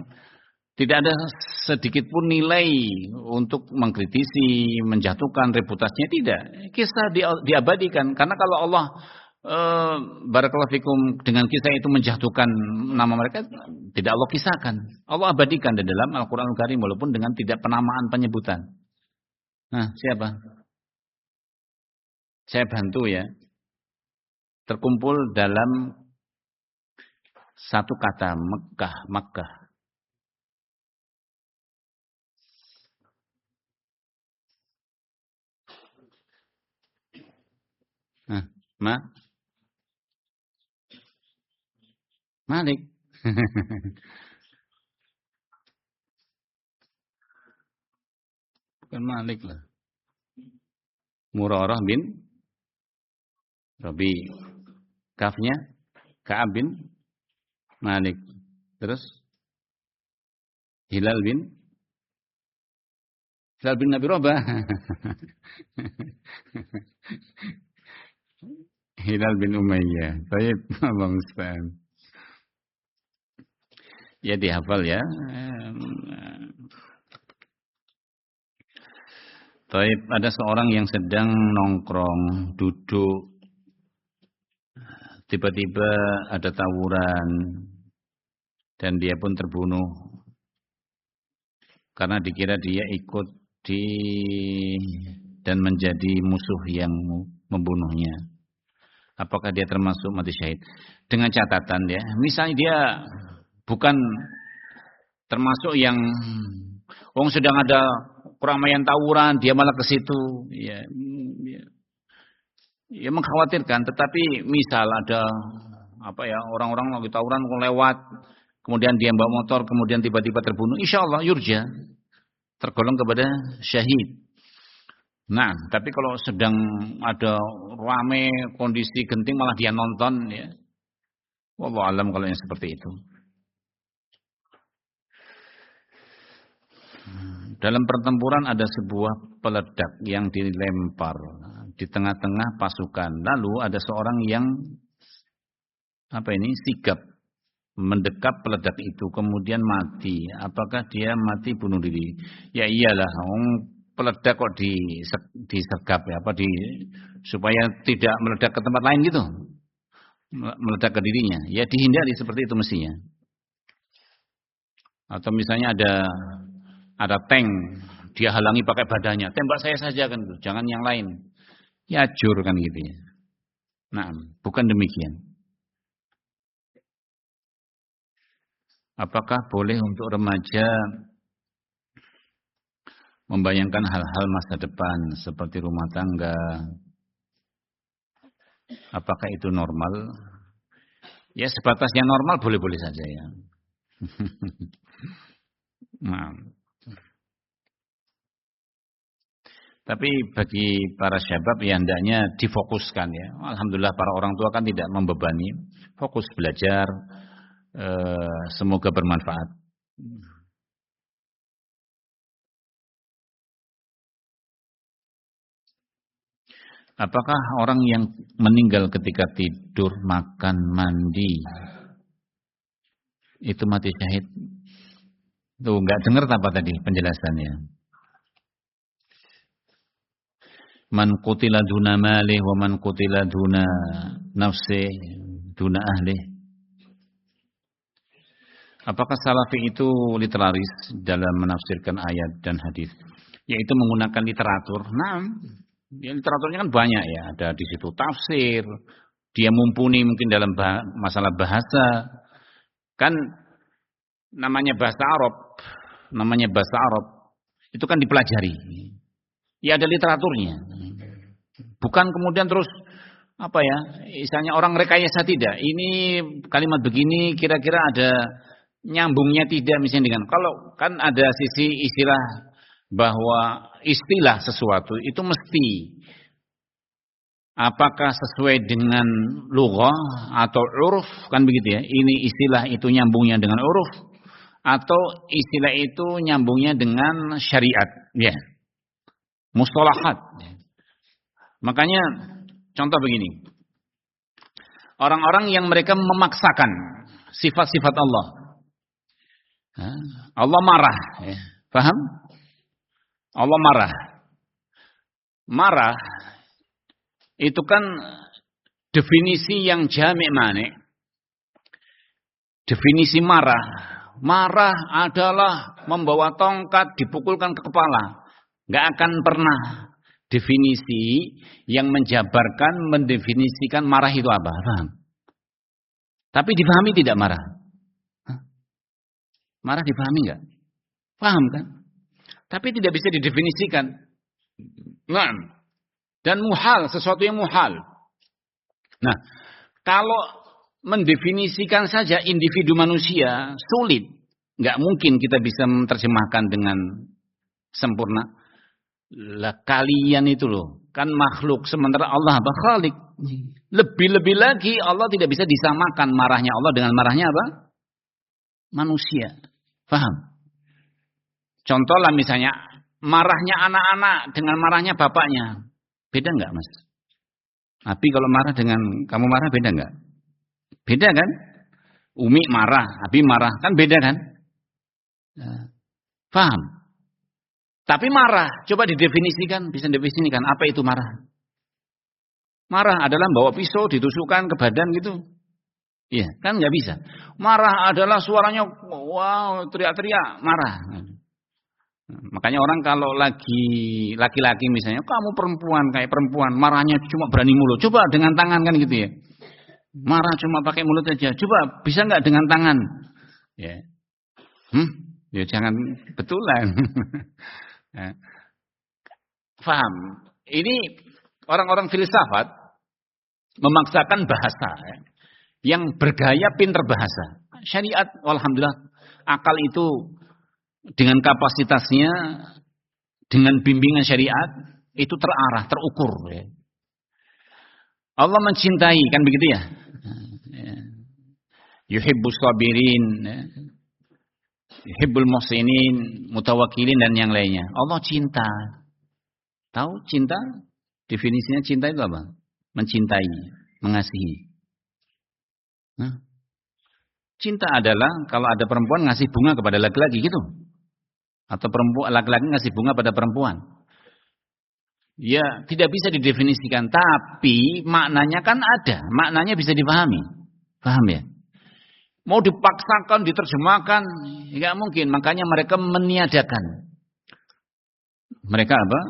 tidak ada sedikit pun nilai untuk mengkritisi, menjatuhkan reputasinya. Tidak. Kisah diabadikan. Karena kalau Allah barakallahu fikum dengan kisah itu menjatuhkan nama mereka, tidak Allah kisahkan. Allah abadikan di dalam Al-Quranul Karim walaupun dengan tidak penamaan penyebutan. Nah, siapa? Saya bantu ya. Terkumpul dalam satu kata Makkah. Nah, Malik. Bukan Malik lah. Murarah bin Rabi. Kafnya Ka'ab bin Malik. Terus Hilal bin Hilal bin Abi Rabah. Hilal bin Umayyah. Baik, Allah musta'an. Ya dihafal ya. Baik, ada seorang yang sedang nongkrong, duduk. Tiba-tiba ada tawuran dan dia pun terbunuh karena dikira dia ikut dan menjadi musuh yang membunuhnya. Apakah dia termasuk mati syahid? Dengan catatan ya, misalnya dia bukan termasuk yang sedang ada keramaian tawuran, dia malah ke situ, ya mengkhawatirkan. Tetapi misal ada orang-orang lagi tawuran lewat, kemudian dia bawa motor, kemudian tiba-tiba terbunuh, insya Allah yurja, tergolong kepada syahid. Nah, tapi kalau sedang ada rame, kondisi genting, malah dia nonton, ya, wallahu alam kalau yang seperti itu. Dalam pertempuran ada sebuah peledak yang dilempar di tengah-tengah pasukan. Lalu ada seorang yang sigap mendekap peledak itu, kemudian mati. Apakah dia mati bunuh diri? Ya iyalah, peledak kok disergap ya, supaya tidak meledak ke tempat lain gitu, meledak ke dirinya. Ya dihindari seperti itu mestinya. Atau misalnya ada tank, dia halangi pakai badannya, tembak saya saja kan, jangan yang lain. Ya jur kan gitu ya. Nah, bukan demikian. Apakah boleh untuk remaja membayangkan hal-hal masa depan seperti rumah tangga? Apakah itu normal? Ya sebatas yang normal boleh-boleh saja ya. Nah. Tapi bagi para syabab ya hendaknya difokuskan ya. Alhamdulillah para orang tua kan tidak membebani. Fokus belajar, semoga bermanfaat. Apakah orang yang meninggal ketika tidur, makan, mandi itu mati syahid? Tuh nggak dengar apa tadi penjelasannya? Man qutila duna malih wa man qutila duna nafsih duna ahlih. Apakah salafi itu literaris dalam menafsirkan ayat dan hadis? Yaitu menggunakan literatur. Nah, ya literaturnya kan banyak ya. Ada di situ tafsir. Dia mumpuni mungkin dalam masalah bahasa. Kan namanya bahasa Arab. Itu kan dipelajari. Ya ada literaturnya. Bukan kemudian terus misalnya orang rekayasa tidak. Ini kalimat begini kira-kira ada nyambungnya tidak misalnya dengan. Kalau kan ada sisi istilah bahwa istilah sesuatu itu mesti apakah sesuai dengan lughah atau uruf kan begitu ya. Ini istilah itu nyambungnya dengan uruf atau istilah itu nyambungnya dengan syariat ya. Mustalahat. Makanya contoh begini. Orang-orang yang mereka memaksakan sifat-sifat Allah. Allah marah, ya. Paham? Allah marah. Marah itu kan definisi yang jami' mani'. Definisi marah. Marah adalah membawa tongkat dipukulkan ke kepala. Gak akan pernah definisi yang menjabarkan, mendefinisikan marah itu apa. Paham? Tapi dipahami tidak marah? Marah dipahami enggak? Paham kan? Tapi tidak bisa didefinisikan. Nah, dan muhal, sesuatu yang muhal. Nah, kalau mendefinisikan saja individu manusia, sulit. Enggak mungkin kita bisa menerjemahkan dengan sempurna. Lah kalian itu loh, kan makhluk sementara Allah apa? Khalik. Lebih-lebih lagi Allah tidak bisa disamakan marahnya Allah dengan marahnya apa? Manusia. Paham? Contohlah misalnya marahnya anak-anak dengan marahnya bapaknya. Beda enggak, Mas? Abi kalau marah dengan kamu marah beda enggak? Beda kan? Umi marah, Abi marah, kan beda kan? Paham? Tapi marah, coba didefinisikan, bisa didefinisikan apa itu marah? Marah adalah bawa pisau ditusukkan ke badan gitu. Iya, kan nggak bisa. Marah adalah suaranya wow, teriak-teriak, marah. Makanya orang kalau laki-laki misalnya, kamu perempuan kayak perempuan, marahnya cuma berani mulut. Coba dengan tangan kan gitu ya. Marah cuma pakai mulut aja. Coba bisa nggak dengan tangan? Ya. Ya jangan betulan. Ya. Paham? Ini orang-orang filsafat memaksakan bahasa ya, yang bergaya pinter bahasa. Syariat, alhamdulillah, akal itu dengan kapasitasnya, dengan bimbingan syariat itu terarah, terukur. Ya. Allah mencintai, kan begitu ya? Yuhibbus sabirin, yuhibbul muhsinin, mutawakkilin dan yang lainnya. Allah cinta. Tahu cinta? Definisinya cinta itu apa? Mencintai, mengasihi. Cinta adalah kalau ada perempuan ngasih bunga kepada laki-laki gitu. Atau perempuan laki-laki ngasih bunga pada perempuan. Ya, tidak bisa didefinisikan, tapi maknanya kan ada, maknanya bisa dipahami. Paham ya? Mau dipaksakan, diterjemahkan, enggak mungkin. Makanya mereka meniadakan. Mereka apa?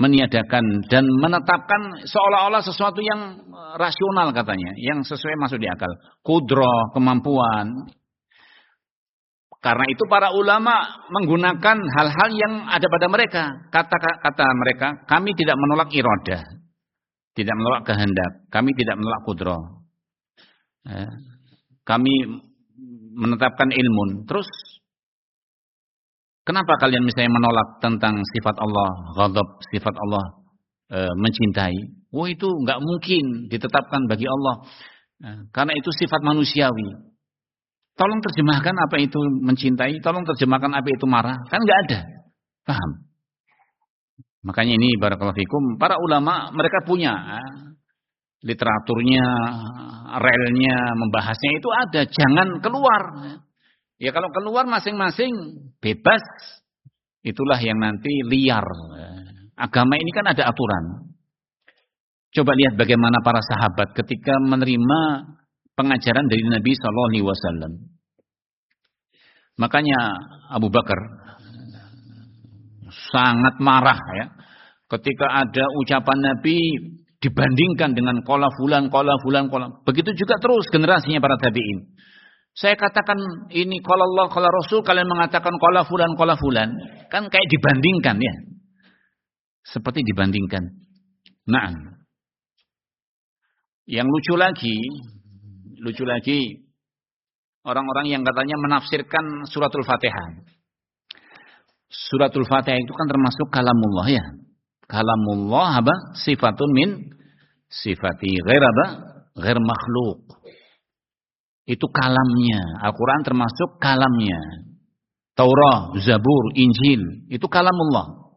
Meniadakan dan menetapkan seolah-olah sesuatu yang rasional katanya, yang sesuai masuk di akal. Kudroh, kemampuan. Karena itu para ulama menggunakan hal-hal yang ada pada mereka. Kata mereka, kami tidak menolak iradah, tidak menolak kehendak, kami tidak menolak kudroh. Kami menetapkan ilmu. Terus kenapa kalian misalnya menolak tentang sifat Allah, ghadab, sifat Allah mencintai? Itu enggak mungkin ditetapkan bagi Allah. Karena itu sifat manusiawi. Tolong terjemahkan apa itu mencintai, tolong terjemahkan apa itu marah. Kan enggak ada. Paham? Makanya ini barakallahu fikum, para ulama mereka punya literaturnya, relnya, membahasnya itu ada. Jangan keluar. Ya kalau keluar masing-masing bebas, itulah yang nanti liar. Agama ini kan ada aturan. Coba lihat bagaimana para sahabat ketika menerima pengajaran dari Nabi SAW. Makanya Abu Bakar sangat marah ya, ketika ada ucapan Nabi dibandingkan dengan qala fulan. Begitu juga terus generasinya para tabi'in. Saya katakan ini qala Allah, qala Rasul, kalian mengatakan qala fulan. Kan kayak dibandingkan ya. Seperti dibandingkan. Nah, yang lucu lagi orang-orang yang katanya menafsirkan suratul Fatihah. Suratul Fatihah itu kan termasuk kalamullah ya. Kalamullah apa? Sifatun min sifati ghair apa? Ghair makhluk. Itu kalamnya. Al-Quran termasuk kalamnya. Taurah, Zabur, Injil. Itu kalamullah.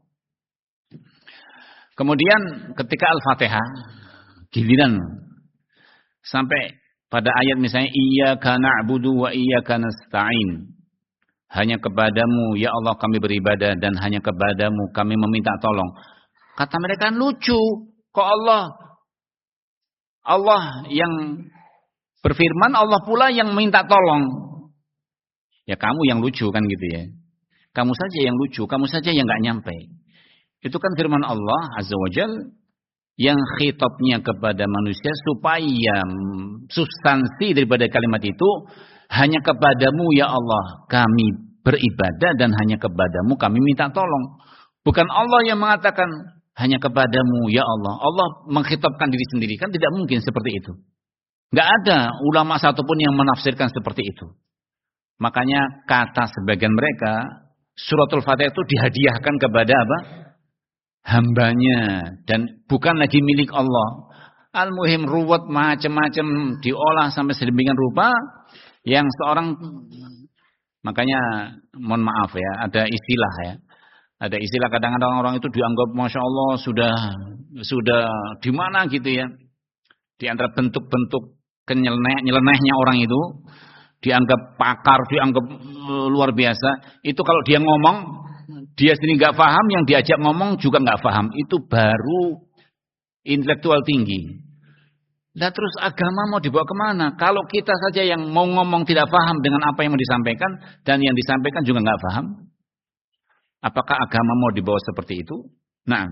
Kemudian ketika Al-Fatihah, giliran sampai pada ayat misalnya iyyaka na'budu wa iyyaka nasta'in. Hanya kepadamu ya Allah kami beribadah dan hanya kepadamu kami meminta tolong. Kata mereka lucu, kok Allah yang berfirman, Allah pula yang minta tolong. Ya kamu yang lucu kan gitu ya. Kamu saja yang lucu, kamu saja yang enggak nyampe. Itu kan firman Allah Azza wa Jal yang khitabnya kepada manusia supaya substansi daripada kalimat itu hanya kepadamu ya Allah kami beribadah dan hanya kepadamu kami minta tolong. Bukan Allah yang mengatakan hanya kepadamu ya Allah. Allah mengkhitabkan diri sendiri, kan tidak mungkin seperti itu. Enggak ada ulama satupun yang menafsirkan seperti itu. Makanya kata sebagian mereka suratul Fatihah itu dihadiahkan kepada apa? Hambanya dan bukan lagi milik Allah. Al-muhim ruwet macam-macam diolah sampai sedemikian rupa yang seorang, makanya mohon maaf ya, ada istilah ya. Ada istilah kadang-kadang orang itu dianggap Masya Allah sudah di mana gitu ya. Di antara bentuk-bentuk nyelenehnya orang itu, dianggap pakar, dianggap luar biasa. Itu kalau dia ngomong, dia sendiri nggak paham, yang diajak ngomong juga nggak paham. Itu baru intelektual tinggi. Nah terus agama mau dibawa kemana? Kalau kita saja yang mau ngomong tidak paham dengan apa yang mau disampaikan, dan yang disampaikan juga nggak paham, apakah agama mau dibawa seperti itu? Nah,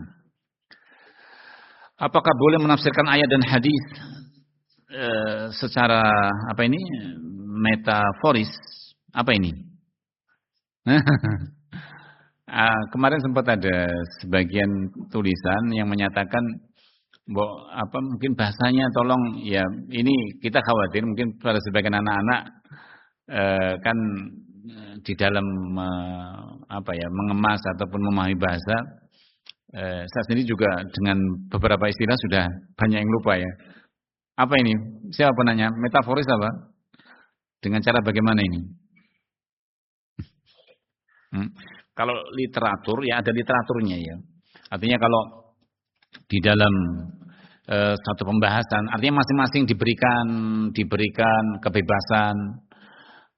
apakah boleh menafsirkan ayat dan hadis secara apa ini metaforis? Apa ini? Kemarin sempat ada sebagian tulisan yang menyatakan mungkin bahasanya tolong ya, ini kita khawatir mungkin pada sebagian anak-anak kan di dalam mengemas ataupun memahami bahasa, saya sendiri juga dengan beberapa istilah sudah banyak yang lupa ya. Apa ini? Siapa penanya? Metaforis apa? Dengan cara bagaimana ini? Kalau literatur ya ada literaturnya ya. Artinya kalau di dalam satu pembahasan, artinya masing-masing diberikan kebebasan,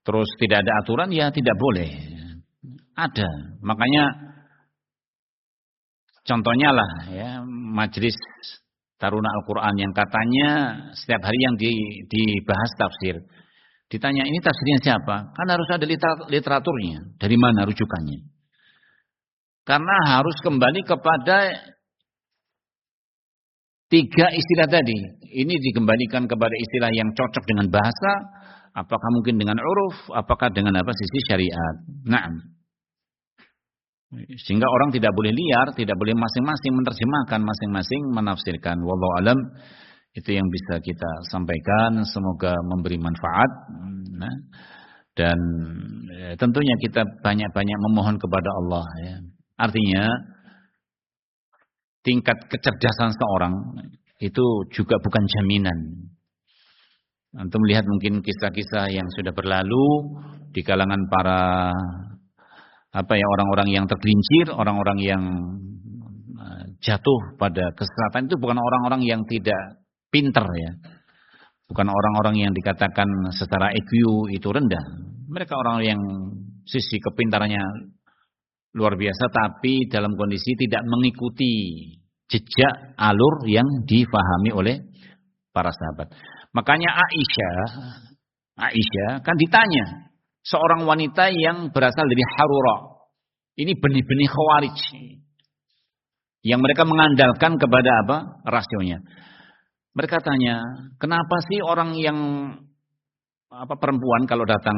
terus tidak ada aturan ya tidak boleh. Ada, makanya contohnya lah ya Majelis Taruna Al-Quran yang katanya setiap hari yang dibahas tafsir. Ditanya ini tafsirnya siapa? Kan harus ada literaturnya. Dari mana rujukannya? Karena harus kembali kepada 3 istilah tadi. Ini dikembalikan kepada istilah yang cocok dengan bahasa, apakah mungkin dengan uruf, apakah dengan sisi syariat. Nah, sehingga orang tidak boleh liar, tidak boleh masing-masing menerjemahkan, masing-masing menafsirkan. Wallahu alam, itu yang bisa kita sampaikan. Semoga memberi manfaat. Nah, dan tentunya kita banyak-banyak memohon kepada Allah. Ya. Artinya tingkat kecerdasan seorang itu juga bukan jaminan. Untuk melihat mungkin kisah-kisah yang sudah berlalu di kalangan para orang-orang yang tergelincir, orang-orang yang jatuh pada kesesatan itu bukan orang-orang yang tidak pinter ya. Bukan orang-orang yang dikatakan secara IQ itu rendah. Mereka orang yang sisi kepintarannya luar biasa, tapi dalam kondisi tidak mengikuti jejak alur yang difahami oleh para sahabat. Makanya Aisyah kan ditanya, seorang wanita yang berasal dari Harura. Ini benih-benih Khawarij. Yang mereka mengandalkan kepada rasionya. Mereka tanya, kenapa sih orang yang perempuan kalau datang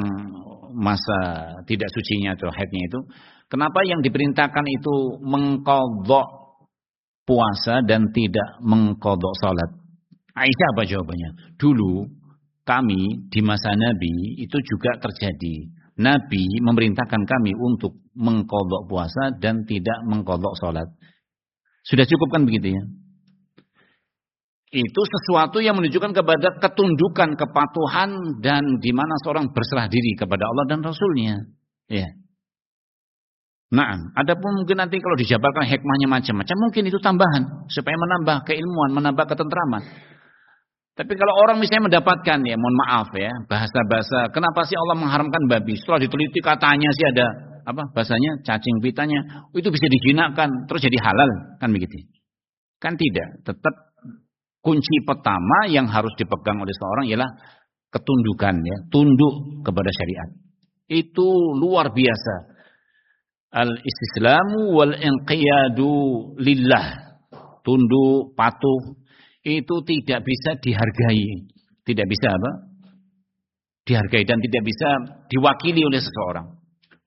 masa tidak sucinya atau haidnya itu, kenapa yang diperintahkan itu mengqadha puasa dan tidak mengqadha salat? Aisyah apa jawabannya? Dulu kami di masa Nabi itu juga terjadi. Nabi memerintahkan kami untuk mengqadha puasa dan tidak mengqadha salat. Sudah cukup kan begitu ya? Itu sesuatu yang menunjukkan kepada ketundukan, kepatuhan, dan di mana seorang berserah diri kepada Allah dan Rasulnya. Ya. Nah, adapun mungkin nanti kalau dijabarkan hikmahnya macam-macam, mungkin itu tambahan supaya menambah keilmuan, menambah ketentraman. Tapi kalau orang misalnya mendapatkan ya, mohon maaf ya, bahasa-bahasa, kenapa sih Allah mengharamkan babi? Setelah diteliti katanya sih ada bahasanya cacing pitanya, itu bisa dijinakkan terus jadi halal, kan begitu? Kan tidak, tetap. Kunci pertama yang harus dipegang oleh seorang ialah ketundukan ya, tunduk kepada syariat. Itu luar biasa. Al-istislamu wal inqiyadu lillah. Tunduk, patuh itu tidak bisa dihargai. Tidak bisa dihargai dan tidak bisa diwakili oleh seseorang.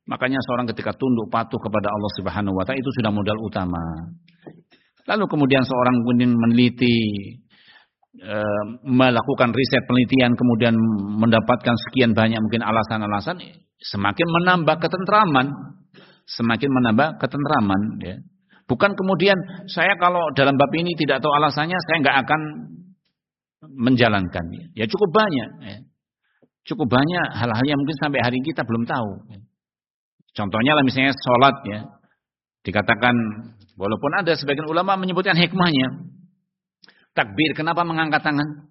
Makanya seorang ketika tunduk patuh kepada Allah Subhanahu wa taala itu sudah modal utama. Lalu kemudian seorang kemudian meneliti, melakukan riset penelitian, kemudian mendapatkan sekian banyak mungkin alasan-alasan, semakin menambah ketentraman ya. Bukan kemudian saya kalau dalam bab ini tidak tahu alasannya saya nggak akan menjalankan ya. Cukup banyak ya. Cukup banyak hal-hal yang mungkin sampai hari ini kita belum tahu ya. Contohnya lah misalnya sholat ya, Dikatakan, walaupun ada sebagian ulama menyebutkan hikmahnya. Takbir, kenapa mengangkat tangan?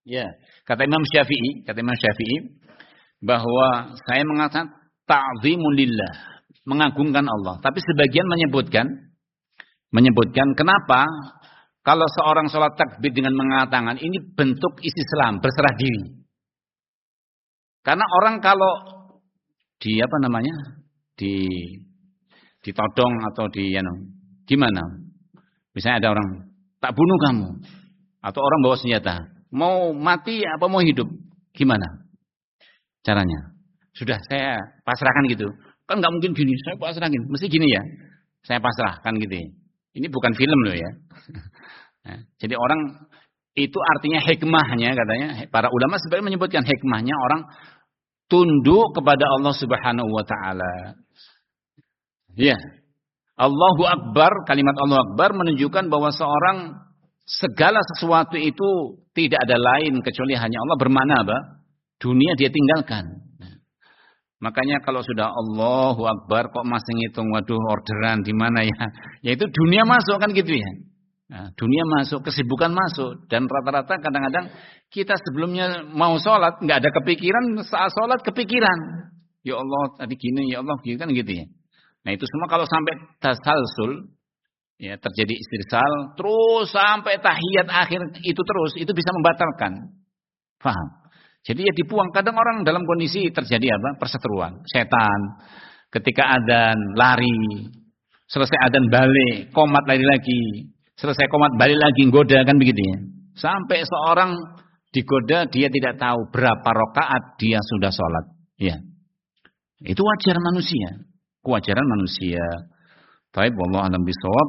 Ya, kata Imam Syafi'i bahwa saya mengatakan ta'zimul lillah, mengagungkan Allah. Tapi sebagian menyebutkan kenapa kalau seorang sholat takbir dengan mengangkat tangan ini bentuk istislam, berserah diri. Karena orang kalau ditodong atau gimana? Misalnya ada orang tak bunuh kamu, atau orang bawa senjata, mau mati apa mau hidup, gimana caranya? Sudah saya pasrahkan gitu. Kan nggak mungkin gini, saya pasrahkan, mesti gini ya, saya pasrahkan gitu. Ini bukan film loh ya. Nah, jadi orang itu artinya hikmahnya, katanya para ulama sebenarnya menyebutkan hikmahnya orang tunduk kepada Allah Subhanahu wa taala. Ya. Allahu Akbar, kalimat Allahu Akbar menunjukkan bahwa segala sesuatu itu tidak ada lain kecuali hanya Allah, bermakna apa? Dunia dia tinggalkan. Nah, makanya kalau sudah Allahu Akbar kok masih ngitung, waduh orderan di mana ya? Ya itu dunia masuk kan gitu ya. Nah, dunia masuk, kesibukan masuk, dan rata-rata kadang-kadang kita sebelumnya mau sholat nggak ada kepikiran, saat sholat kepikiran, ya Allah tadi gini, ya Allah gitu kan gitu ya. Nah itu semua kalau sampai tasalsul, ya terjadi istirsal, terus sampai tahiyat akhir itu terus, itu bisa membatalkan. Paham? Jadi ya dibuang. Kadang orang dalam kondisi terjadi apa? Perseteruan, setan. Ketika adzan lari, selesai adzan balik, qomat lari lagi. Selesai qomat balik lagi, goda kan begitu ya. Sampai seorang digoda, dia tidak tahu berapa rakaat dia sudah sholat. Ya, itu wajar manusia, kewajaran manusia. Baik, wallahu a'lam bishawab.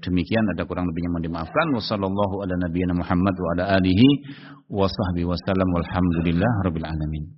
Demikian, ada kurang lebihnya mohon dimaafkan. Wassallallahu ala nabiyyina Muhammad wa ala alihi wa sahbihi wasallam walhamdulillah rabbil alamin.